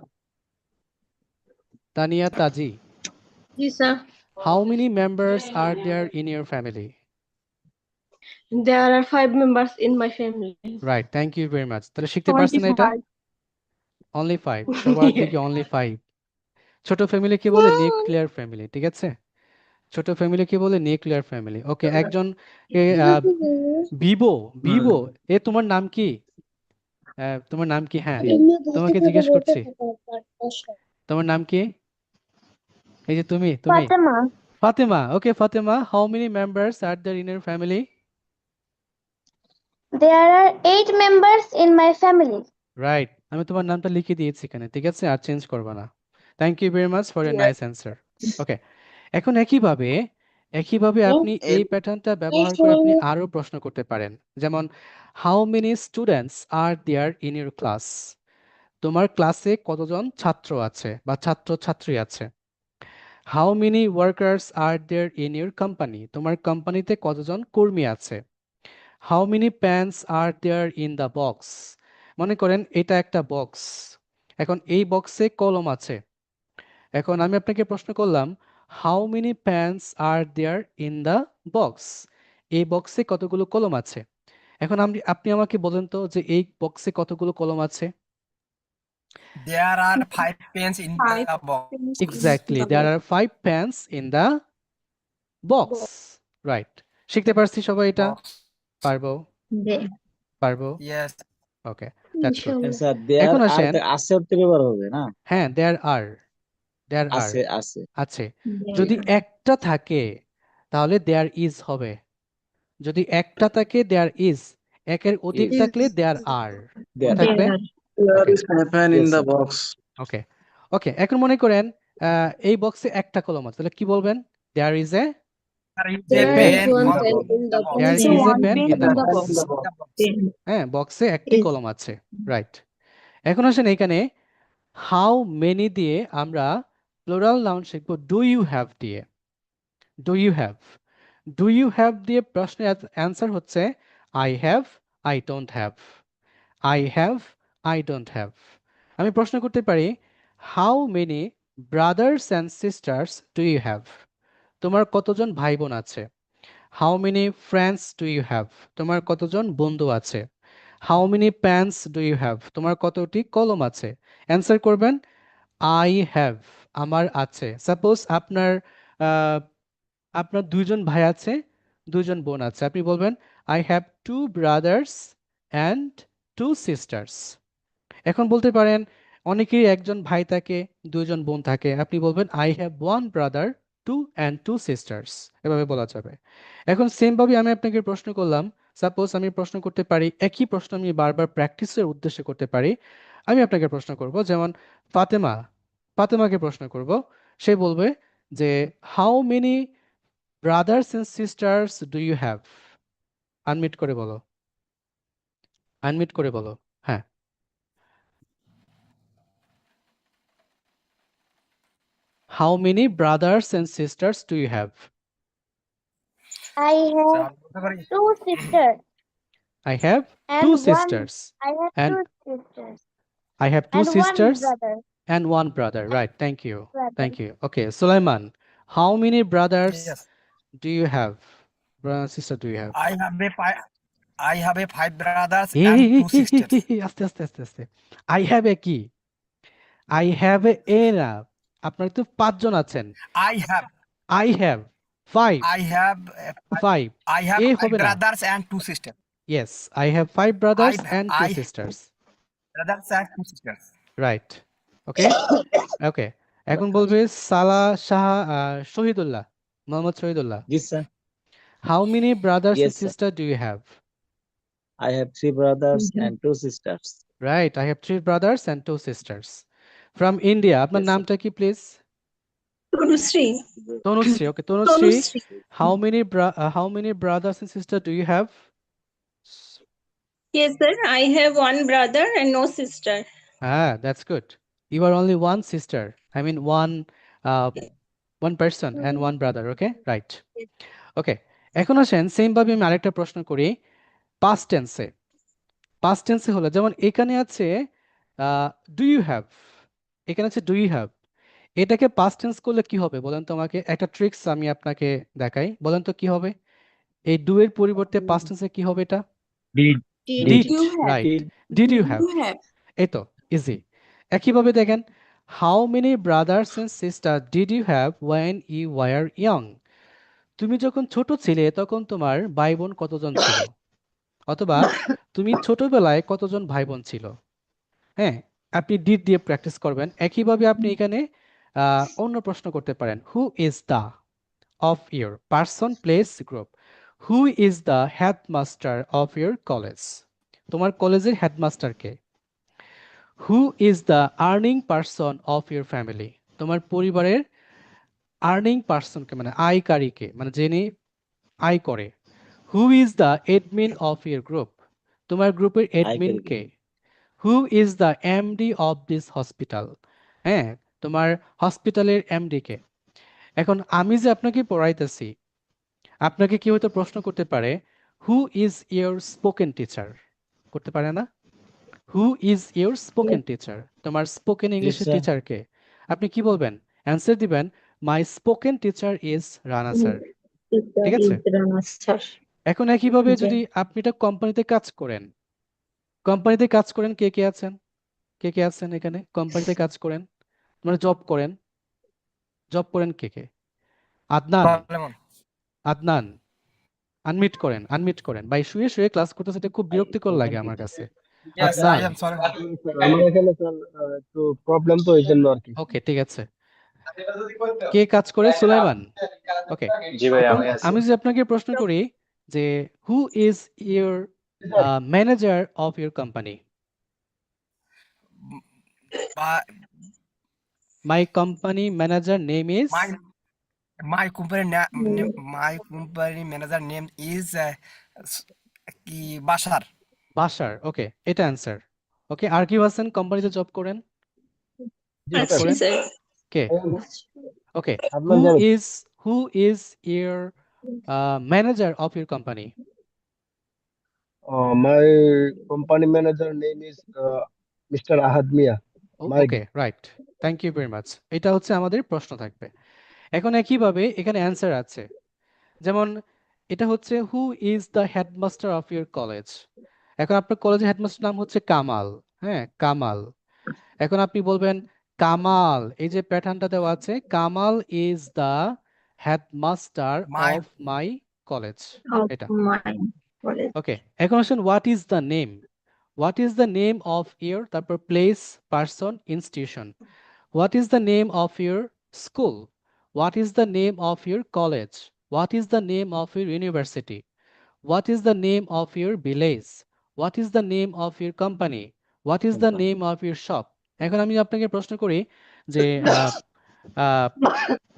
Speaker 1: Taji,
Speaker 6: Yes, sir.
Speaker 1: how many members are there in your family?
Speaker 6: There are 5 members in my family.
Speaker 1: Right, thank you very much. তাহলে শিখতে পারছেন এটা?
Speaker 6: 25.
Speaker 1: Only 5. সবার দিকে only 5. ছোট family কি বলে? Nuclear family, ঠিক আছে? ছোট ফ্যামিলি কি বলে? Nuclear family. ওকে, একজন বিবো, এ তোমার নাম কি? তোমার নাম কি? হ্যাঁ, তোমাকে জিজ্ঞেস করছি। তোমার নাম কি? এই যে তুমি Fatema. Okay Fatema, how many members are there in your family?
Speaker 10: There are 8 members in my family.
Speaker 1: Right, আমি তোমার নামটা লিখে দিয়েছি এখানে, ঠিক আছে? আর চেঞ্জ করবা না। Thank you very much for your nice answer. Okay, এখন একইভাবে আপনি এই প্যাটার্নটা ব্যবহার করে আপনি আরো প্রশ্ন করতে পারেন। যেমন, how many students are there in your class? তোমার ক্লাসে কতজন ছাত্র আছে বা ছাত্রছাত্রী আছে? How many workers are there in your company? তোমার কোম্পানিতে কতজন কর্মী আছে? How many pens are there in the box? মনে করেন এটা একটা বক্স, এখন এই বক্সে কলম আছে। এখন আমি আপনাকে প্রশ্ন করলাম, how many pens are there in the box? এই বক্সে কতগুলো কলম আছে? এখন আপনি আমাকে বলেন তো যে এই বক্সে কতগুলো কলম আছে?
Speaker 2: There are 5 pens in
Speaker 6: Five.
Speaker 2: the box.
Speaker 1: Exactly, there are 5 pens in the box. Right, শিখতে পারছি সবাই এটা? পারবো?
Speaker 2: Yes.
Speaker 1: Okay, that's good.
Speaker 5: Sir there
Speaker 1: এখন
Speaker 5: আর
Speaker 1: আসেন,
Speaker 5: আছে অর্থে ব্যবহার হবে না?
Speaker 1: হ্যাঁ, দেয়ার আর
Speaker 5: আছে
Speaker 1: আছে। যদি একটা থাকে তাহলে দেয়ার ইজ হবে। যদি একটা থাকে দেয়ার ইজ, একের অধিক
Speaker 5: Is.
Speaker 1: থাকলে দেয়ার আর
Speaker 5: There
Speaker 1: থাকবে।
Speaker 7: There is a pen in
Speaker 5: Yes,
Speaker 7: the
Speaker 5: sir.
Speaker 7: box.
Speaker 1: ওকে ওকে, এখন মনে করেন এই বক্সে একটা কলম আছে, তাহলে কি বলবেন? There is a
Speaker 2: There is a pen
Speaker 6: one
Speaker 2: on
Speaker 6: pen
Speaker 2: the
Speaker 6: in the
Speaker 2: box.
Speaker 1: There
Speaker 6: box.
Speaker 1: Is a
Speaker 9: one
Speaker 1: pen
Speaker 9: pen
Speaker 1: in the
Speaker 9: in the
Speaker 1: box.
Speaker 9: box.
Speaker 1: হ্যাঁ, বক্সে একটি
Speaker 6: Is.
Speaker 1: কলম আছে। রাইট, এখন আসেন এখানে হাউ মেনি দিয়ে আমরা প্লুরাল নাউন শিখব ডু ইউ হ্যাভ দিয়ে। ডু ইউ হ্যাভ দিয়ে প্রশ্নের অ্যান্সার হচ্ছে I have, I don't have. I have, I don't have. আমি প্রশ্ন করতে পারি, how many brothers and sisters do you have? তোমার কতজন ভাই বোন আছে? How many friends do you have? তোমার কতজন বন্ধু আছে? How many pens do you have? তোমার কতটি কলম আছে? অ্যান্সার করবেন আই হ্যাভ, আমার আছে। সাপোজ আপনার 2জন ভাই আছে, 2জন বোন আছে, আপনি বলবেন I have 2 brothers and 2 sisters. এখন বলতে পারেন অনেকেরই একজন ভাই থাকে, 2জন বোন থাকে, আপনি বলবেন I have 1 brother 2 and 2 sisters, এভাবে বলা যাবে। এখন সেম ভাবে আমি আপনাকে প্রশ্ন করলাম, সাপোজ আমি প্রশ্ন করতে পারি, একই প্রশ্ন আমি বারবার প্র্যাকটিসের উদ্দেশ্যে করতে পারি। আমি আপনাকে প্রশ্ন করব, যেমন ফাতেমাকে প্রশ্ন করব, সে বলবে যে how many brothers and sisters do you have? Unmute করে বলো, হ্যাঁ। How many brothers and sisters do you have?
Speaker 10: I have
Speaker 2: বলতে পারি
Speaker 10: 2 sisters
Speaker 1: I have
Speaker 10: and
Speaker 1: 2
Speaker 10: one.
Speaker 1: sisters
Speaker 10: I have
Speaker 1: and
Speaker 10: 2 sisters
Speaker 1: I have 2
Speaker 10: and 1
Speaker 1: sisters
Speaker 10: brother.
Speaker 1: and 1 brother. Right, thank you.
Speaker 10: Brother.
Speaker 1: Thank you. Okay, Sulaiman, how many brothers
Speaker 2: yes.
Speaker 1: do you have? Brother and sister do you have?
Speaker 2: I have a 5 brothers
Speaker 1: Hey,
Speaker 2: and
Speaker 1: hey,
Speaker 2: 2
Speaker 1: hey, hey,
Speaker 2: sisters.
Speaker 1: hey, hey, আস্তে। I have a কি? I have a না, আপনার তো 5 জন আছেন।
Speaker 2: I have
Speaker 1: 5
Speaker 2: I have
Speaker 1: 5
Speaker 2: 5
Speaker 1: হবে না।
Speaker 2: brothers and 2 sisters.
Speaker 1: Yes, I have 5 brothers and 2
Speaker 2: I-
Speaker 1: sisters.
Speaker 2: Brothers and 2 sisters.
Speaker 1: Right. Okay. Okay. এখন বলবে শহীদুল্লাহ, মোহাম্মদ শহীদুল্লাহ।
Speaker 5: জি sir.
Speaker 1: How many brothers
Speaker 5: Yes,
Speaker 1: and
Speaker 5: sir.
Speaker 1: sisters do you have?
Speaker 5: I have 3 brothers and 2 sisters.
Speaker 1: Right, I have 3 brothers and 2 sisters. From India, আপনার
Speaker 5: Yes, sir.
Speaker 1: নামটা কি please?
Speaker 6: Tanushree.
Speaker 1: Tanushree. Okay, Tanushree, how many brothers and sisters do you have?
Speaker 6: Yes, sir. I have 1 brother and no sister.
Speaker 1: That's good. You are only 1 sister. I mean one person and 1 brother, okay? Right. Okay. এখন আসেন same ভাবে আমি আরেকটা প্রশ্ন করি past টেন্সে। Past টেন্সে হলো যেমন এখানে আছে ডু ইউ হ্যাভ, এখানে আছে ডু ইউ হ্যাভ, এটাকে পাস্ট টেন্স করলে কি হবে বলেন তো আমাকে, একটা ট্রিক্স আমি আপনাকে দেখাই, বলেন তো কি হবে, এই ডু এর পরিবর্তে পাস্ট টেন্সে কি হবে এটা?
Speaker 9: Did
Speaker 1: did,
Speaker 9: you have?
Speaker 1: Right,
Speaker 5: Did
Speaker 1: did you
Speaker 9: Did
Speaker 1: have,
Speaker 9: you have?
Speaker 1: এই তো ইজি। একইভাবে দেখেন, how many brothers and sister did you have when you were young, তুমি যখন ছোট ছিলে তখন তোমার ভাই বোন কতজন ছিল, অথবা তুমি ছোটবেলায় কতজন ভাই বোন ছিল। হ্যাঁ, আপনি ডিড দিয়ে প্র্যাকটিস করবেন। একইভাবে আপনি এখানে অন্য প্রশ্ন করতে পারেন, হু is the of your person place group, who is the headmaster of your college, তোমার কলেজের headmaster K, who is the earning person of your family, তোমার পরিবারের আর্নিং পার্সনকে মানে আয়কারীকে, মানে যিনি আয় করে, who is the admin of your group, তোমার গ্রুপের এডমিন
Speaker 5: আয়কারীকে।
Speaker 1: কে, who is the MD of this hospital, হ্যাঁ তোমার হসপিটালের এমডি কে। এখন আমি যে আপনাকে পড়াইতেছি, আপনাকে কি হয়তো প্রশ্ন করতে পারে, who is your spoken teacher, করতে পারে না? Who is your spoken teacher, তোমার স্পোকেন ইংলিশের
Speaker 5: Teacher.
Speaker 1: টিচার কে? আপনি কি বলবেন? অ্যান্সার দিবেন, my spoken teacher is Rana sir. ঠিক আছে? এখন একইভাবে যদি আপনি এটা কোম্পানিতে কাজ করেন, কোম্পানিতে কাজ করেন কে কে আছেন, কে কে আছেন এখানে কোম্পানিতে কাজ করেন, মানে জব করেন, জব করেন কে কে? আদনান,
Speaker 2: সলেমন।
Speaker 1: আদনান, আনমিট করেন, আনমিট করেন। ভাই শুয়ে শুয়ে ক্লাস করতেছে, এটা খুব বিরক্তিকর লাগে আমার কাছে।
Speaker 2: Yes, I
Speaker 1: Adnan,
Speaker 2: am Solomon.
Speaker 8: আমার এখানে স্যার একটু প্রবলেম তো এই জন্য আর কি।
Speaker 1: ওকে ঠিক আছে। কে কাজ করে? সুলাইমান। ওকে,
Speaker 7: জি ভাই,
Speaker 1: এখন
Speaker 7: আমি আছি।
Speaker 1: আমি যদি আপনাকে প্রশ্ন করি যে হু is your manager of your company,
Speaker 2: My
Speaker 1: my company manager name is,
Speaker 2: my my company my company manager name is কি বাসার।
Speaker 1: বাশার। ওকে, এটা অ্যান্সার। ওকে, আর কি আছেন কোম্পানিতে জব করেন, জব
Speaker 6: আচ্ছা
Speaker 1: করেন
Speaker 6: স্যার
Speaker 1: কে? ওকে,
Speaker 8: আপনার
Speaker 1: হু
Speaker 8: জানেন
Speaker 1: is your manager of your company?
Speaker 8: My company manager name is mister Ahad Mia.
Speaker 1: Okay right, thank you very much. এটা হচ্ছে আমাদের প্রশ্ন থাকবে। এখন একইভাবে এখানে অ্যান্সার আছে, যেমন এটা হচ্ছে হু is the headmaster of your college, এখন আপনার কলেজের হেডমাস্টার নাম হচ্ছে কামাল, হ্যাঁ কামাল। এখন আপনি বলবেন কামাল, এই যে প্যাটার্নটা দেওয়া আছে, Kamal is the headmaster
Speaker 2: My
Speaker 1: of my college,
Speaker 4: of
Speaker 1: এটা।
Speaker 4: my college.
Speaker 1: ওকে, এখন আসুন what is the name, what is the name of your, তারপর place, person, institution, what is the name of your school, what is the name of your college, what is the name of your university, what is the name of your village, what is the name of your company, what is the name of your shop. এখন আমি আপনাকে প্রশ্ন করি যে আহ,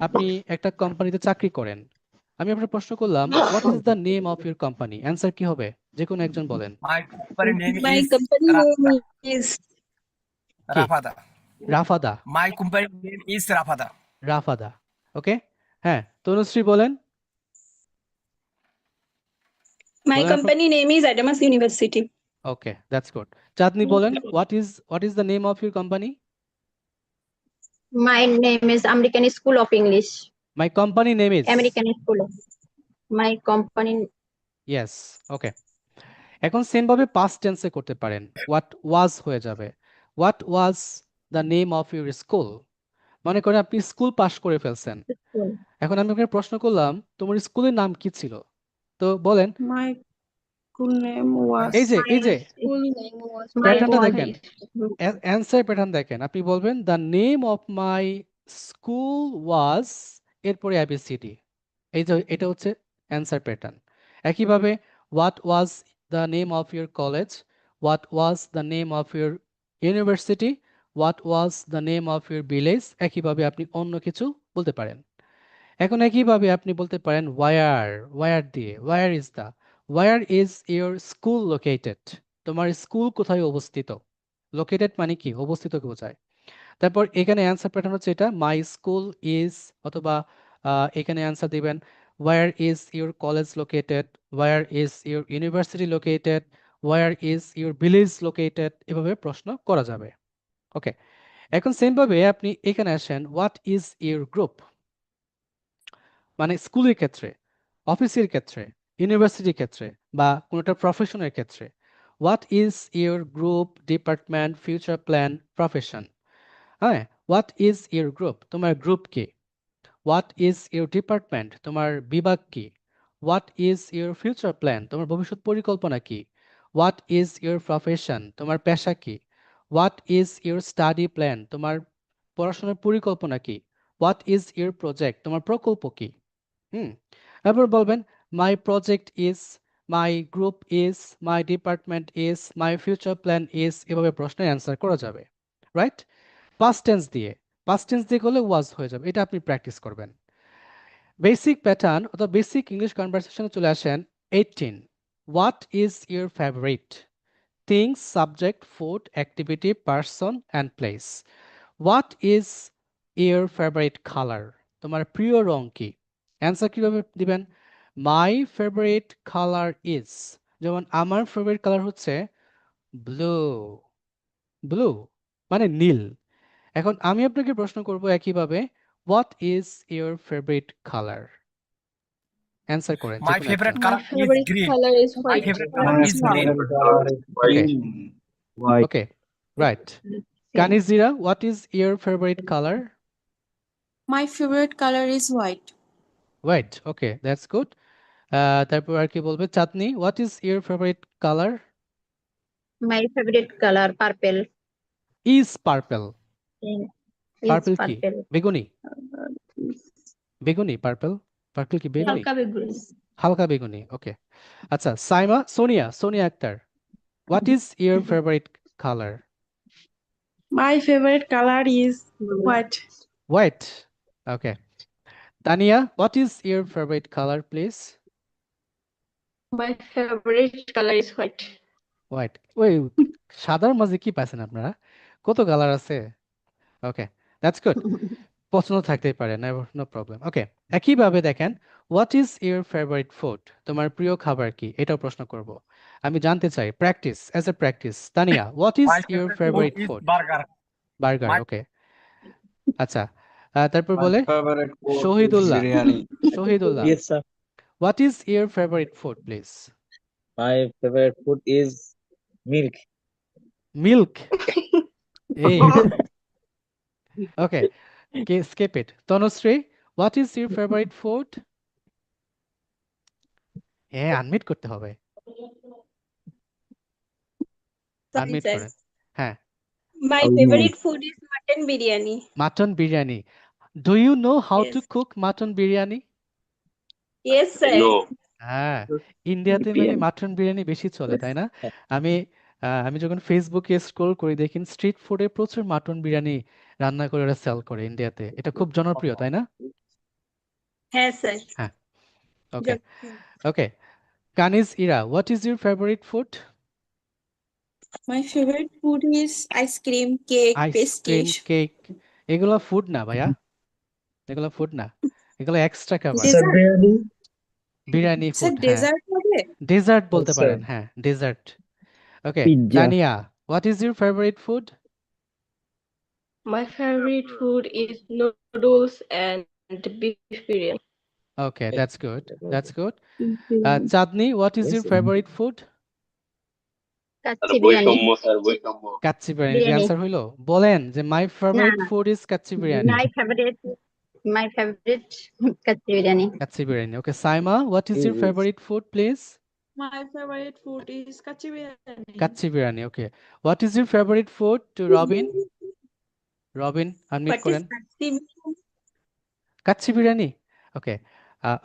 Speaker 1: আপনি একটা কোম্পানিতে চাকরি করেন, আমি আপনার প্রশ্ন করলাম what is the name of your company, answer কি হবে? যে কোনো একজন বলেন।
Speaker 2: my company name
Speaker 6: my
Speaker 2: is
Speaker 6: company name is
Speaker 1: কে?
Speaker 2: Rafada.
Speaker 1: Rafada,
Speaker 2: My company name is Rafada.
Speaker 1: Rafada. Okay, হ্যাঁ তনুশ্রী বলেন,
Speaker 6: মাই
Speaker 1: বলেন আপনার।
Speaker 6: Company name is Adamas university.
Speaker 1: Okay that's good. Chandni বলেন, what is the name of your company?
Speaker 4: My name is American School of English.
Speaker 1: My company name is,
Speaker 4: American School of. My company.
Speaker 1: Yes. Okay, এখন same ভাবে past টেন্সে করতে পারেন, what was হয়ে যাবে, what was the name of your school, মনে করেন আপনি স্কুল পাশ করে ফেলছেন,
Speaker 4: School.
Speaker 1: এখন আমি আপনাকে প্রশ্ন করলাম তোমার স্কুলের নাম কি ছিল, তো বলেন।
Speaker 9: My school name was.
Speaker 1: এই যে
Speaker 6: স্কুল নেম ওয়াজ
Speaker 4: My
Speaker 1: প্যাটার্নটা
Speaker 4: one.
Speaker 1: দেখেন, অ্যান্সার প্যাটার্ন দেখেন, আপনি বলবেন the name of my school was, এরপরে ABCD, এই যে এটা হচ্ছে অ্যান্সার প্যাটার্ন। একইভাবে what was the name of your college, what was the name of your university, what was the name of your village, একইভাবে আপনি অন্য কিছু বলতে পারেন। এখন একইভাবে আপনি বলতে পারেন ওয়ার দিয়ে, where is your school located, তোমার স্কুল কোথায় অবস্থিত, লোকেটেড মানে কি, অবস্থিতকে বোঝায়। তারপর এখানে অ্যান্সার প্যাটার্ন হচ্ছে এটা, মাই স্কুল ইজ, অথবা এখানে অ্যান্সার দিবেন where is your college located, where is your university located, where is your village located, এভাবে প্রশ্ন করা যাবে। ওকে, এখন সেম ভাবে আপনি এখানে আসেন, what is your group, মানে স্কুলের ক্ষেত্রে, অফিসের ক্ষেত্রে, ইউনিভার্সিটির ক্ষেত্রে বা কোনো একটা প্রফেশনের ক্ষেত্রে, what is your group, department, future plan, profession. হ্যাঁ, what is your group, তোমার গ্রুপ কি? What is your department, তোমার বিভাগ কি? What is your future plan, তোমার ভবিষ্যৎ পরিকল্পনা কি? What is your profession, তোমার পেশা কি? What is your study plan, তোমার পড়াশোনার পরিকল্পনা কি? What is your project, তোমার প্রকল্প কি? তারপর বলবেন my project is, my group is, my department is, my future plan is, এভাবে প্রশ্নের অ্যান্সার করা যাবে, রাইট? পাস্ট টেন্স দিয়ে করলে ওয়াজ হয়ে যাবে, এটা আপনি প্র্যাকটিস করবেন। বেসিক প্যাটার্ন অথবা বেসিক ইংলিশ কনভারসেশনে চলে আসেন 18, what is your favourite, things, subject, food, activity, person and place. What is your favourite colour, তোমার প্রিয় রং কি? অ্যান্সার কিভাবে দিবেন? মাই ফেভারিট কালার ইজ, যেমন আমার ফেভারিট কালার হচ্ছে ব্লু, ব্লু মানে নীল। এখন আমি আপনাকে প্রশ্ন করব একইভাবে, what is your favourite colour? Answer করেন
Speaker 2: My
Speaker 1: যেকোনো
Speaker 2: favorite
Speaker 1: একটা।
Speaker 2: color is
Speaker 9: favorite
Speaker 2: green.
Speaker 9: color is
Speaker 2: My
Speaker 9: white.
Speaker 2: favorite color is green.
Speaker 1: Okay.
Speaker 5: White.
Speaker 1: Okay, right. Kanizira, what is your favorite color?
Speaker 9: My favorite color is white.
Speaker 1: White. Okay, that's good. তারপর আর কি বলবে? চাঁদনি, what is your favorite color?
Speaker 4: My favorite color purple.
Speaker 1: Is purple.
Speaker 4: Is
Speaker 1: Purple কি?
Speaker 4: purple.
Speaker 1: বেগুনি? বেগুনি purple? Purple কি বেগুনি?
Speaker 4: হালকা বেগুনি।
Speaker 1: হালকা বেগুনি। ওকে, আচ্ছা Saima, Sonia Akter, what is your favorite color?
Speaker 9: My favorite color is white.
Speaker 1: White. Okay. Tania, what is your favorite color, please?
Speaker 6: My favorite color is white.
Speaker 1: White. ওই সাদার মাঝে কি পাচ্ছেন আপনারা? কত কালার আছে? ওকে, দ্যাটস গুড। পছন্দ থাকতেই পারে, নো প্রবলেম। ওকে, একইভাবে দেখেন, what is your favourite food, তোমার প্রিয় খাবার কি? এটাও প্রশ্ন করব। আমি জানতে চাই, practice as a practice. Tania, what is
Speaker 2: My
Speaker 1: your
Speaker 2: favorite
Speaker 1: favourite
Speaker 2: food is
Speaker 1: food?
Speaker 2: burger.
Speaker 1: Burger.
Speaker 2: My-
Speaker 1: ওকে, আচ্ছা তারপর
Speaker 7: My
Speaker 1: বলে
Speaker 7: favorite food is
Speaker 1: Shahidullah,
Speaker 7: biryani.
Speaker 5: Yes, sir.
Speaker 1: What is your favourite food, please?
Speaker 5: My favorite food is milk.
Speaker 1: Milk. এই ওকে, skip it. Tanushree, what is your favorite food? হ্যাঁ, unmute করতে হবে, unmute
Speaker 6: sir.
Speaker 1: করেন। হ্যাঁ,
Speaker 6: My favorite food is mutton biryani.
Speaker 1: Mutton biryani. Do you know how to
Speaker 6: Yes.
Speaker 1: cook mutton biryani?
Speaker 6: Yes, sir.
Speaker 1: হ্যাঁ, ইন্ডিয়াতে মানে mutton biryani বেশি চলে, তাই না? আমি যখন ফেসবুকে স্ক্রল করি দেখি স্ট্রিট ফুডে প্রচুর মাটন বিরিয়ানি রান্না করে ওরা সেল করে ইন্ডিয়াতে, এটা খুব জনপ্রিয়, তাই না?
Speaker 6: Yes, sir.
Speaker 1: হ্যাঁ, ওকে ওকে। কানিজ Ira, what is your favorite food?
Speaker 9: My favorite food is ice cream, cake,
Speaker 1: ice cream,
Speaker 9: pastries.
Speaker 1: Cake, এগুলো ফুড না ভাইয়া, এগুলো ফুড না, এগুলো এক্সট্রা খাবার।
Speaker 9: Dessert.
Speaker 1: বিরিয়ানি
Speaker 9: Sir,
Speaker 1: ফুড, হ্যাঁ,
Speaker 9: dessert হবে?
Speaker 1: ডেজার্ট বলতে
Speaker 8: Yes,
Speaker 1: পারেন,
Speaker 8: sir.
Speaker 1: হ্যাঁ dessert. Okay,
Speaker 5: Pizza.
Speaker 1: Tania, what is your favorite food?
Speaker 6: My favorite food is noodles and beef biryani.
Speaker 1: Okay, that's good, that's good. Chandni, what is your
Speaker 5: Yes,
Speaker 1: favorite food?
Speaker 4: Kacchi biryani.
Speaker 1: Kacchi biryani.
Speaker 4: Biryani.
Speaker 1: Answer হইলো? বলেন যে my favourite
Speaker 4: না।
Speaker 1: Food is kacchi biryani.
Speaker 4: My favorite kacchi biryani.
Speaker 1: Kacchi biryani. Okay, Saima, what is your
Speaker 5: Yes.
Speaker 1: favorite food, please?
Speaker 9: My favorite food is kachi biryani.
Speaker 1: Kacchi biryani. Okay, what is your favorite food to Robin? Robin, unmute
Speaker 6: What is
Speaker 1: করেন।
Speaker 6: kachi biryani?
Speaker 1: Kacchi biryani. ওকে,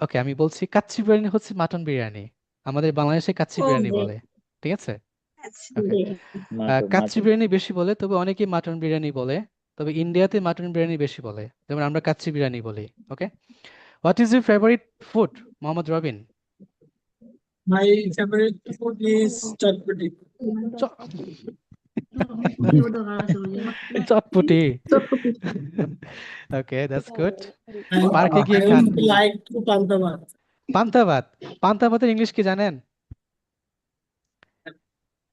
Speaker 1: ওকে আমি বলছি কাচ্চি বিরিয়ানি হচ্ছে mutton biryani, আমাদের বাংলাদেশে kacchi biryani
Speaker 4: Okay.
Speaker 1: বলে, ঠিক আছে? Okay.
Speaker 4: জি।
Speaker 1: Kacchi
Speaker 5: Mutton.
Speaker 1: Biryani বেশি বলে, তবে অনেকেই মাটন বিরিয়ানি বলে, তবে ইন্ডিয়াতে মাটন বিরিয়ানি বেশি বলে, যেমন আমরা কাচ্চি বিরিয়ানি বলি। Okay, what is your favourite food, Mohammad Robin?
Speaker 11: My favorite food is chatpati.
Speaker 1: Chotpoti. Okay, that's good. পার্কে গিয়ে
Speaker 11: I
Speaker 1: Khan.
Speaker 11: would like to Panthavat.
Speaker 1: পান্তা ভাত। পান্তা ভাতের ইংলিশ কি জানেন?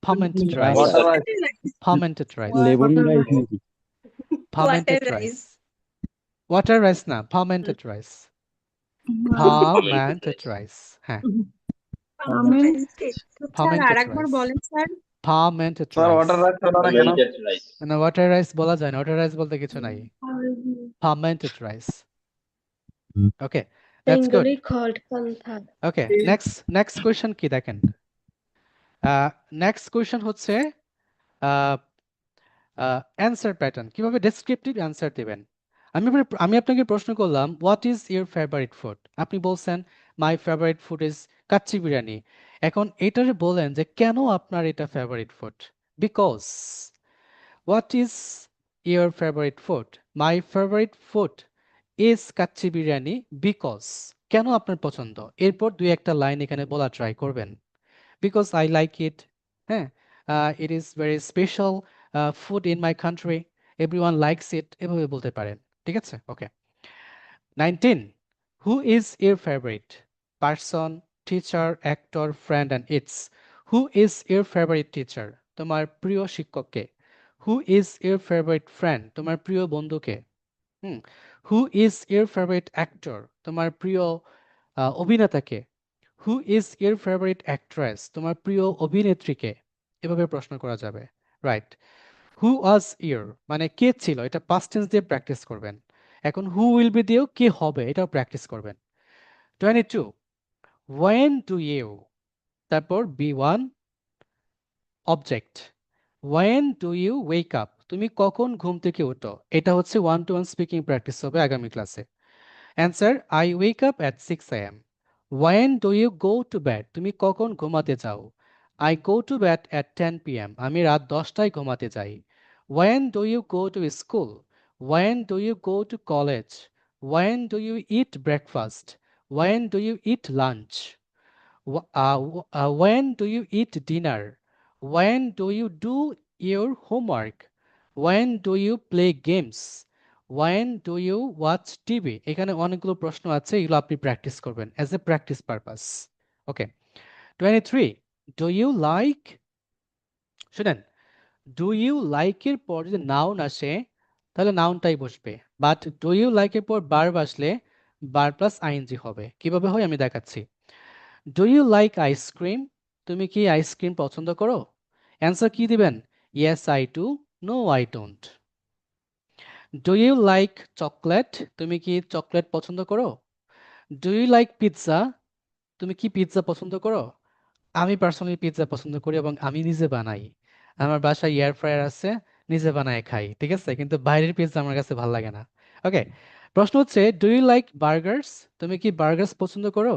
Speaker 1: Fermented
Speaker 11: Water
Speaker 1: rice.
Speaker 7: Water rice.
Speaker 1: Fermented rice.
Speaker 5: লেবুন রাইস নাকি?
Speaker 1: Fermented
Speaker 6: Water
Speaker 1: rice.
Speaker 6: rice.
Speaker 1: Water rice না, fermented rice. Fermented rice. হ্যাঁ,
Speaker 9: স্যার
Speaker 1: fermented
Speaker 9: আরেকবার
Speaker 1: rice.
Speaker 9: বলেন sir.
Speaker 1: Fermented
Speaker 7: sir water
Speaker 1: rice.
Speaker 7: Rice হলো না কেন?
Speaker 1: না, water rice বলা যায় না, water rice বলতে কিছু নাই। Fermented rice. Okay, that's good.
Speaker 10: Bengali called Kantha.
Speaker 1: Okay, next question কি দেখেন। নেক্সট কোয়েশ্চেন হচ্ছে অ্যান্সার প্যাটার্ন, কিভাবে ডেসক্রিপটিভ অ্যান্সার দিবেন। আমি আপনাকে প্রশ্ন করলাম what is your favourite food, আপনি বলছেন my favourite food is kacchi biryani. এখন এটারে বলেন যে কেন আপনার এটা favourite food, because what is your favourite food, my favourite food is kacchi biryani because, কেন আপনার পছন্দ, এরপর দুই একটা লাইন এখানে বলা ট্রাই করবেন। বিকজ আই লাইক ইট, হ্যাঁ, it is very special food in my country, everyone likes it, এভাবে বলতে পারেন। ঠিক আছে, okay. 19, who is your favourite person, teacher, actor, friend and its. Who is your favourite teacher, তোমার প্রিয় শিক্ষককে। Who is your favourite friend, তোমার প্রিয় বন্ধুকে। Who is your favourite actor, তোমার প্রিয় অভিনেতাকে। Who is your favourite actress, তোমার প্রিয় অভিনেত্রীকে, এভাবে প্রশ্ন করা যাবে। রাইট। হু ওয়াজ ইউর মানে কে ছিল, এটা পাস্ট টেন্স দিয়ে প্র্যাকটিস করবেন। এখন হু উইল বি দিয়েও কে হবে এটাও প্র্যাকটিস করবেন। 22, ওয়েন ডু ইউ, তারপর B1 object, when do you wake up, তুমি কখন ঘুম থেকে ওঠো, এটা হচ্ছে 1-to-1 স্পিকিং প্র্যাকটিস হবে আগামী ক্লাসে। Answer, I wake up at 6 AM. When do you go to bed, তুমি কখন ঘুমাতে যাও, I go to bed at 10 PM, আমি রাত 10টায় ঘুমাতে যাই। When do you go to school, when do you go to college, when do you eat breakfast, when do you eat lunch, when do you eat dinner, when do you do your homework, when do you play games, when do you watch TV. এখানে অনেকগুলো প্রশ্ন আছে, এগুলো আপনি practice করবেন as a practice purpose. Okay. 23, do you like, শুনেন, do you লাইকের পর যদি নাউন আসে তাহলে নাউনটাই বসবে, বাট ডু ইউ লাইকের পর ভার্ব আসলে ভার্ব প্লাস আইএনজি হবে। কিভাবে হয় আমি দেখাচ্ছি। ডু ইউ লাইক আইসক্রিম, তুমি কি আইসক্রিম পছন্দ করো, অ্যান্সার কি দিবেন, yes I do, no I don't. Do you like chocolate, তুমি কি চকলেট পছন্দ করো। ডু ইউ লাইক পিৎজা, তুমি কি পিৎজা পছন্দ করো। আমি পার্সোনালি পিৎজা পছন্দ করি এবং আমি নিজে বানাই, আমার বাসায় এয়ার ফ্রায়ার আছে, নিজে বানায় খাই। ঠিক আছে, কিন্তু বাইরের পিৎজা আমার কাছে ভালো লাগে না। ওকে, প্রশ্ন হচ্ছে ডু ইউ লাইক বার্গার্স, তুমি কি বার্গার্স পছন্দ করো।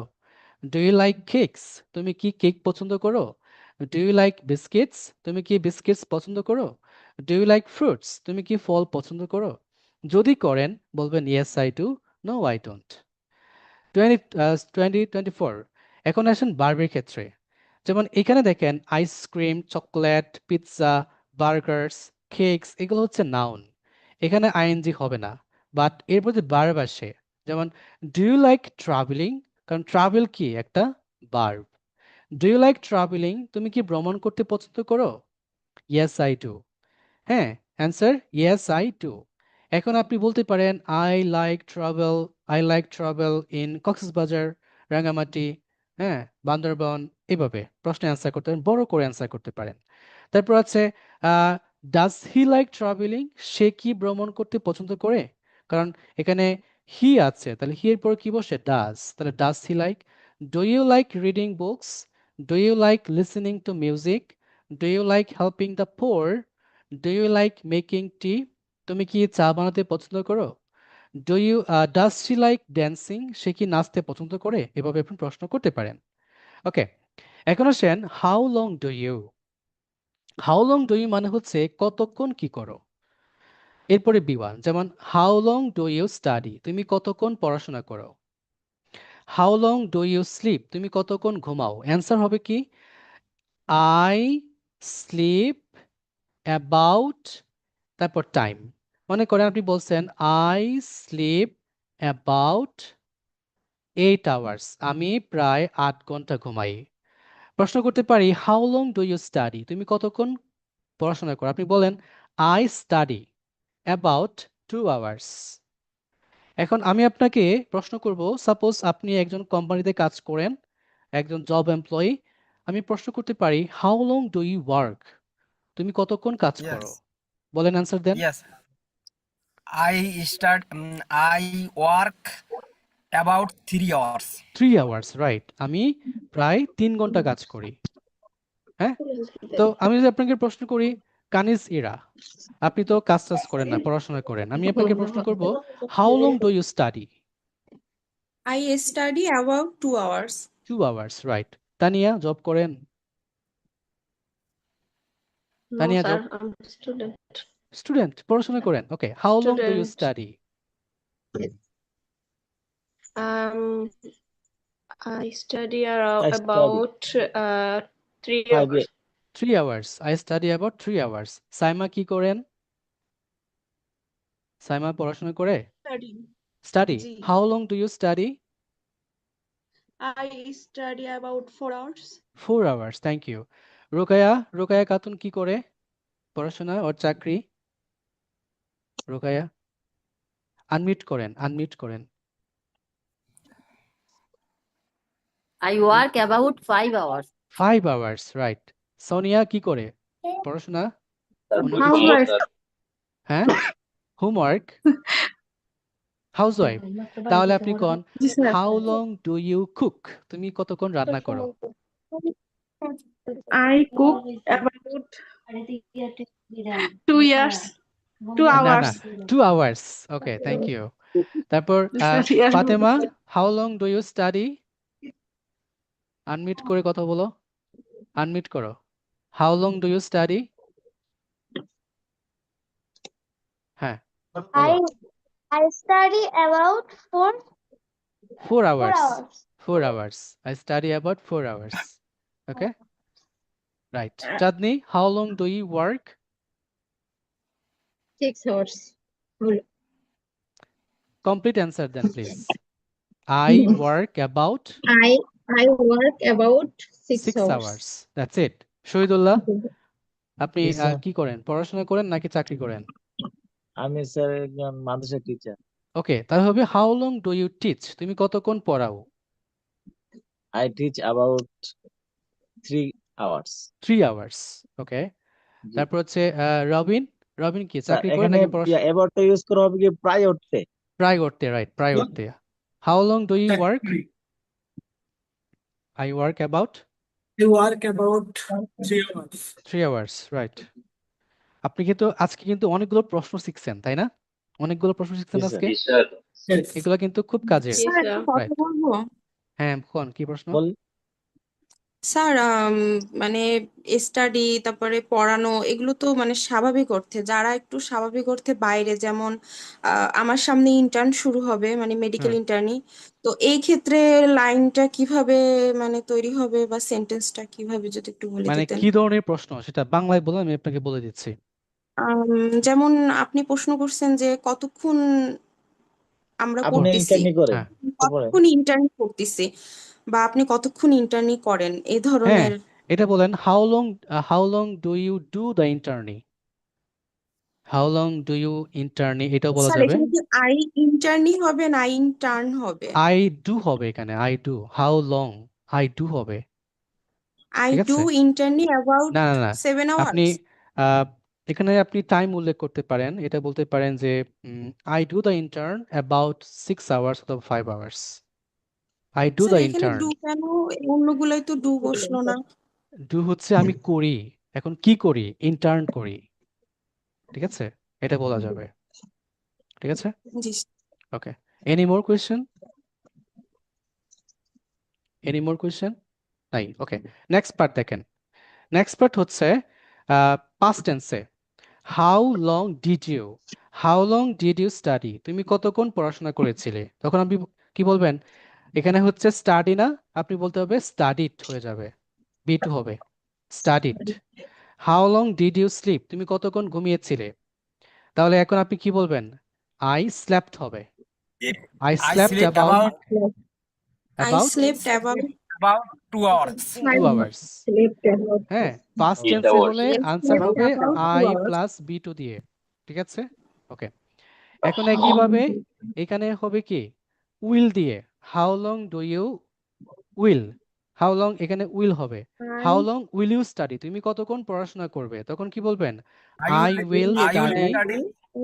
Speaker 1: ডু ইউ লাইক কেকস, তুমি কি কেক পছন্দ করো। ডু ইউ লাইক বিস্কিটস, তুমি কি বিস্কিটস পছন্দ করো। ডু ইউ লাইক ফ্রুটস, তুমি কি ফল পছন্দ করো। যদি করেন বলবেন yes I do, no I don't. 24, এখন আসেন ভার্বের ক্ষেত্রে। যেমন এখানে দেখেন ice cream, chocolate, pizza, burgers, cakes, এগুলো হচ্ছে নাউন, এখানে আইএনজি হবে না, বাট এরপর যে ভার্ব আসে, যেমন ডু ইউ লাইক ট্রাভেলিং, কারণ ট্রাভেল কি একটা verb. Do you like travelling, তুমি কি ভ্রমণ করতে পছন্দ করো, ইয়েস আই ডু। হ্যাঁ, অ্যান্সার ইয়েস আই ডু। এখন আপনি বলতে পারেন I like travel in Cox's Bazar, Rangamati, হ্যাঁ, বান্দরবন, এভাবে প্রশ্নে অ্যান্সার করতে পারেন, বড় করে অ্যান্সার করতে পারেন। তারপর আছে ডাজ হি লাইক ট্রাভেলিং, সে কি ভ্রমণ করতে পছন্দ করে, কারণ এখানে হি আছে, তাহলে হি এর পর কি বসে, ডাজ, তাহলে does he like. Do you like reading books, do you like listening to music, do you like helping the poor, do you like making tea, তুমি কি চা বানাতে পছন্দ করো। ডাজ শি লাইক ড্যান্সিং, সে কি নাচতে পছন্দ করে, এভাবে আপনি প্রশ্ন করতে পারেন। ওকে, এখন আসেন how long do you. How long do you মানে হচ্ছে কতক্ষণ কি করো। এরপরে B1, যেমন how long do you study, তুমি কতক্ষণ পড়াশোনা করো। How long do you sleep, তুমি কতক্ষণ ঘুমাও, অ্যান্সার হবে কি আই স্লিপ অ্যাবাউট, তারপর টাইম। মনে করেন আপনি বলছেন আই স্লিপ অ্যাবাউট 8 hours, আমি প্রায় 8 ঘন্টা ঘুমাই। প্রশ্ন করতে পারি how long do you study, তুমি কতক্ষণ পড়াশোনা করো? আপনি বলেন আই স্টাডি অ্যাবাউট 2 আওয়ার্স। এখন আমি আপনাকে প্রশ্ন করব, সাপোজ আপনি একজন কোম্পানিতে কাজ করেন, একজন জব এমপ্লয়ি, আমি প্রশ্ন করতে পারি how long do you work, তুমি কতক্ষণ কাজ করো?
Speaker 2: Yes.
Speaker 1: বলেন, অ্যান্সার দেন।
Speaker 2: Yes. I work about 3 hours.
Speaker 1: 3 hours, right. আমি প্রায় 3 ঘন্টা কাজ করি। হ্যাঁ, তো আমি যদি আপনাকে প্রশ্ন করি কানিজ ইরা, আপনি তো কাজ টাজ করেন না, পড়াশোনা করেন, আমি আপনাকে প্রশ্ন করব how long do you study?
Speaker 9: I study about 2 hours.
Speaker 1: 2 hours, right. Tania job করেন?
Speaker 3: No,
Speaker 1: Tania
Speaker 3: sir,
Speaker 1: job,
Speaker 3: I'm a student.
Speaker 1: Student, পড়াশোনা করেন। Okay, how long do you
Speaker 3: Student.
Speaker 1: Study?
Speaker 3: Um, I study
Speaker 5: I study
Speaker 3: about 3
Speaker 5: 5
Speaker 3: hours.
Speaker 1: 3 hours, I study about 3 hours. Saima কি করেন? সাইমা পড়াশোনা করে?
Speaker 9: Study.
Speaker 1: Study,
Speaker 9: জি।
Speaker 1: How long do you study?
Speaker 9: I study about 4 hours.
Speaker 1: 4 hours, thank you. Rokaya, Rokaya Khatun কি করে? পড়াশোনা ওর চাকরি? রোকায়া আনমিউট করেন, আনমিউট করেন।
Speaker 12: I work about 5 hours.
Speaker 1: 5 hours, right. Sonia কি করে? পড়াশোনা? অন্য কিছু?
Speaker 3: Homework.
Speaker 1: হ্যাঁ, হোমওয়ার্ক, হাউসওয়াইফ। তাহলে আপনি কোন
Speaker 3: Ji, sir.
Speaker 1: How long do you cook, তুমি কতক্ষণ রান্না করো?
Speaker 3: I cook about 2 years, 2
Speaker 1: না না,
Speaker 3: hours.
Speaker 1: 2 hours, okay, thank you. তারপর
Speaker 3: Yes.
Speaker 1: Fatema, how long do you study? Unmute করে কথা বলো, আনমিউট করো। How long do you study? হ্যাঁ,
Speaker 10: I
Speaker 1: বলো।
Speaker 10: I study about 4
Speaker 1: 4 hours,
Speaker 10: hours.
Speaker 1: 4 hours, I study about 4 hours. Okay, right. Chandni, how long do you work?
Speaker 3: 6 hours.
Speaker 1: Complete answer দেন please. I work about
Speaker 3: I work about 6
Speaker 1: 6
Speaker 3: hours.
Speaker 1: Hours, that's ইট। শহীদুল্লাহ, আপনি
Speaker 5: Yes, sir.
Speaker 1: কি করেন? পড়াশোনা করেন নাকি চাকরি করেন?
Speaker 5: আমি স্যার একজন মাদ্রাসা টিচার।
Speaker 1: ওকে, তাহলে হবে how long do you teach, তুমি কতক্ষণ পড়াও?
Speaker 5: I teach about 3 hours.
Speaker 1: 3 hours, okay.
Speaker 5: জি।
Speaker 1: তারপর হচ্ছে রবিন, রবিন কি
Speaker 5: স্যার
Speaker 1: চাকরি করে
Speaker 5: এখানে
Speaker 1: নাকি পড়াশোনা?
Speaker 5: অ্যাবাউটটা ইউজ করা হবে কি প্রায় অর্থে?
Speaker 1: প্রায় করতে, রাইট, প্রায় করতে। How long do you work?
Speaker 11: Factory.
Speaker 1: I work about
Speaker 11: I work about 3 hours.
Speaker 1: 3 hours, right. আপনি কিন্তু আজকে কিন্তু অনেকগুলো প্রশ্ন শিখছেন, তাই না? অনেকগুলো প্রশ্ন শিখছেন
Speaker 5: Yes,
Speaker 1: আজকে,
Speaker 11: Yes.
Speaker 1: এগুলো কিন্তু খুব কাজের।
Speaker 3: Yes,
Speaker 9: sir
Speaker 3: sir.
Speaker 9: একটা
Speaker 1: রাইট,
Speaker 9: কথা বলবো?
Speaker 1: হ্যাঁ, কোন কি প্রশ্ন?
Speaker 5: বল।
Speaker 9: স্যার মানে স্টাডি তারপরে পড়ানো এগুলো তো মানে স্বাভাবিক অর্থে, যারা একটু স্বাভাবিক অর্থে বাইরে, যেমন আমার সামনে ইন্টার্ন শুরু হবে, মানে মেডিকেল
Speaker 1: হুম,
Speaker 9: ইন্টার্নি, তো এই ক্ষেত্রে লাইনটা কিভাবে মানে তৈরি হবে বা সেন্টেন্সটা কিভাবে যদি একটু বলে
Speaker 1: মানে
Speaker 9: দিতেন।
Speaker 1: কি ধরনের প্রশ্ন সেটা বাংলায় বলে আমি আপনাকে বলে দিচ্ছি।
Speaker 9: যেমন আপনি প্রশ্ন করছেন যে কতক্ষণ আমরা
Speaker 5: আপনি
Speaker 9: করতেছি,
Speaker 5: ইন্টার্নি করেন
Speaker 1: হ্যাঁ
Speaker 5: তারপরে
Speaker 9: কতক্ষণ ইন্টার্নি করতেছি, বা আপনি কতক্ষণ ইন্টার্নি করেন, এই
Speaker 1: হ্যাঁ,
Speaker 9: ধরনের।
Speaker 1: এটা বলেন how long do you do the internee, how long do you internee, এটাও বলা
Speaker 9: স্যার
Speaker 1: যাবে।
Speaker 9: এখানে কি আই ইন্টার্নি হবে না ইন্টার্ন হবে?
Speaker 1: আই ডু হবে এখানে, I do, how long, I do হবে,
Speaker 9: আই
Speaker 1: ঠিক
Speaker 9: ডু
Speaker 1: আছে?
Speaker 9: ইন্টার্নি অ্যাবাউট
Speaker 1: না না না,
Speaker 9: 7
Speaker 1: আপনি
Speaker 9: hours.
Speaker 1: এখানে আপনি টাইম উল্লেখ করতে পারেন, এটা বলতে পারেন যে I do the intern about 6 hours অথবা 5 hours. I do
Speaker 9: sir
Speaker 1: the
Speaker 9: এখানে
Speaker 1: ইন্টার্ন,
Speaker 9: ডু কেন? অন্যগুলাই তো ডু বসলো না।
Speaker 1: ডু হচ্ছে আমি করি, এখন কি করি? ইন্টার্ন করি, ঠিক আছে? এটা বলা যাবে, ঠিক আছে?
Speaker 9: জি
Speaker 1: okay, any more question? Any more question? নাই, ওকে। নেক্সট পার্ট দেখেন, নেক্সট পার্ট হচ্ছে পাস্ট টেন্সে। How long did you study, তুমি কতক্ষণ পড়াশোনা করেছিলে? তখন আপনি কি বলবেন? এখানে হচ্ছে স্টাডি না, আপনি বলতে হবে স্টাডিড, হয়ে যাবে, বি2 হবে, studied. How long did you sleep, তুমি কতক্ষণ ঘুমিয়েছিলে? তাহলে এখন আপনি কি বলবেন? আই স্লেপ্ট হবে, I
Speaker 2: I
Speaker 1: slept
Speaker 2: slept
Speaker 1: about
Speaker 2: about
Speaker 9: I
Speaker 1: about
Speaker 9: slept about
Speaker 2: about 2 hours.
Speaker 1: 2 hours
Speaker 3: Slept about
Speaker 1: হ্যাঁ পাস্ট
Speaker 5: 8
Speaker 1: টেন্সে
Speaker 5: hours.
Speaker 1: হলে
Speaker 3: Slept
Speaker 1: আনসার হবে
Speaker 3: about 2
Speaker 1: I
Speaker 3: hours.
Speaker 1: Plus B two দিয়ে ঠিক আছে ওকে এখন একইভাবে এখানে হবে কি উইল দিয়ে how long do you will how long এখানে উইল হবে how long will you study তুমি কতক্ষণ পড়াশোনা করবে তখন কি বলবেন I will
Speaker 2: I will
Speaker 1: study
Speaker 2: study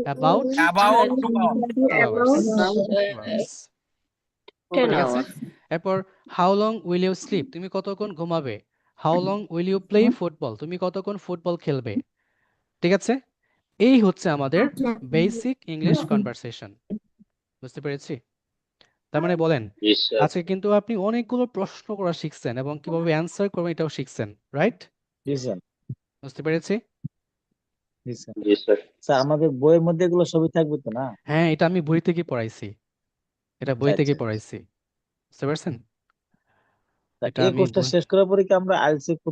Speaker 1: about
Speaker 2: about 2 hours.
Speaker 1: 2 hours ঠিক
Speaker 3: 10
Speaker 1: আছে
Speaker 3: hours.
Speaker 1: এরপর how long will you sleep তুমি কতক্ষণ ঘুমাবে how long will you play football তুমি কতক্ষণ ফুটবল খেলবে ঠিক আছে এই হচ্ছে আমাদের বেসিক ইংলিশ কনভারসেশন বুঝতে পেরেছি তার মানে বলেন
Speaker 5: Yes, sir.
Speaker 1: আজকে কিন্তু আপনি অনেকগুলো প্রশ্ন করা শিখছেন এবং কিভাবে অ্যান্সার করবেন এটাও শিখছেন রাইট
Speaker 5: Yes, sir.
Speaker 1: বুঝতে পেরেছি
Speaker 5: Yes, sir. Yes, sir. Sir আমাদের বইয়ের মধ্যে এগুলো সবই থাকবে তো না?
Speaker 1: হ্যাঁ এটা আমি বই থেকে পড়াইছি এটা বই থেকে
Speaker 5: আচ্ছা।
Speaker 1: পড়াইছি বুঝতে পারছেন
Speaker 5: তা
Speaker 1: এটা
Speaker 5: এই
Speaker 1: আমি
Speaker 5: কোর্সটা
Speaker 1: বই
Speaker 5: শেষ করার পরে কি আমরা আইএলটিএস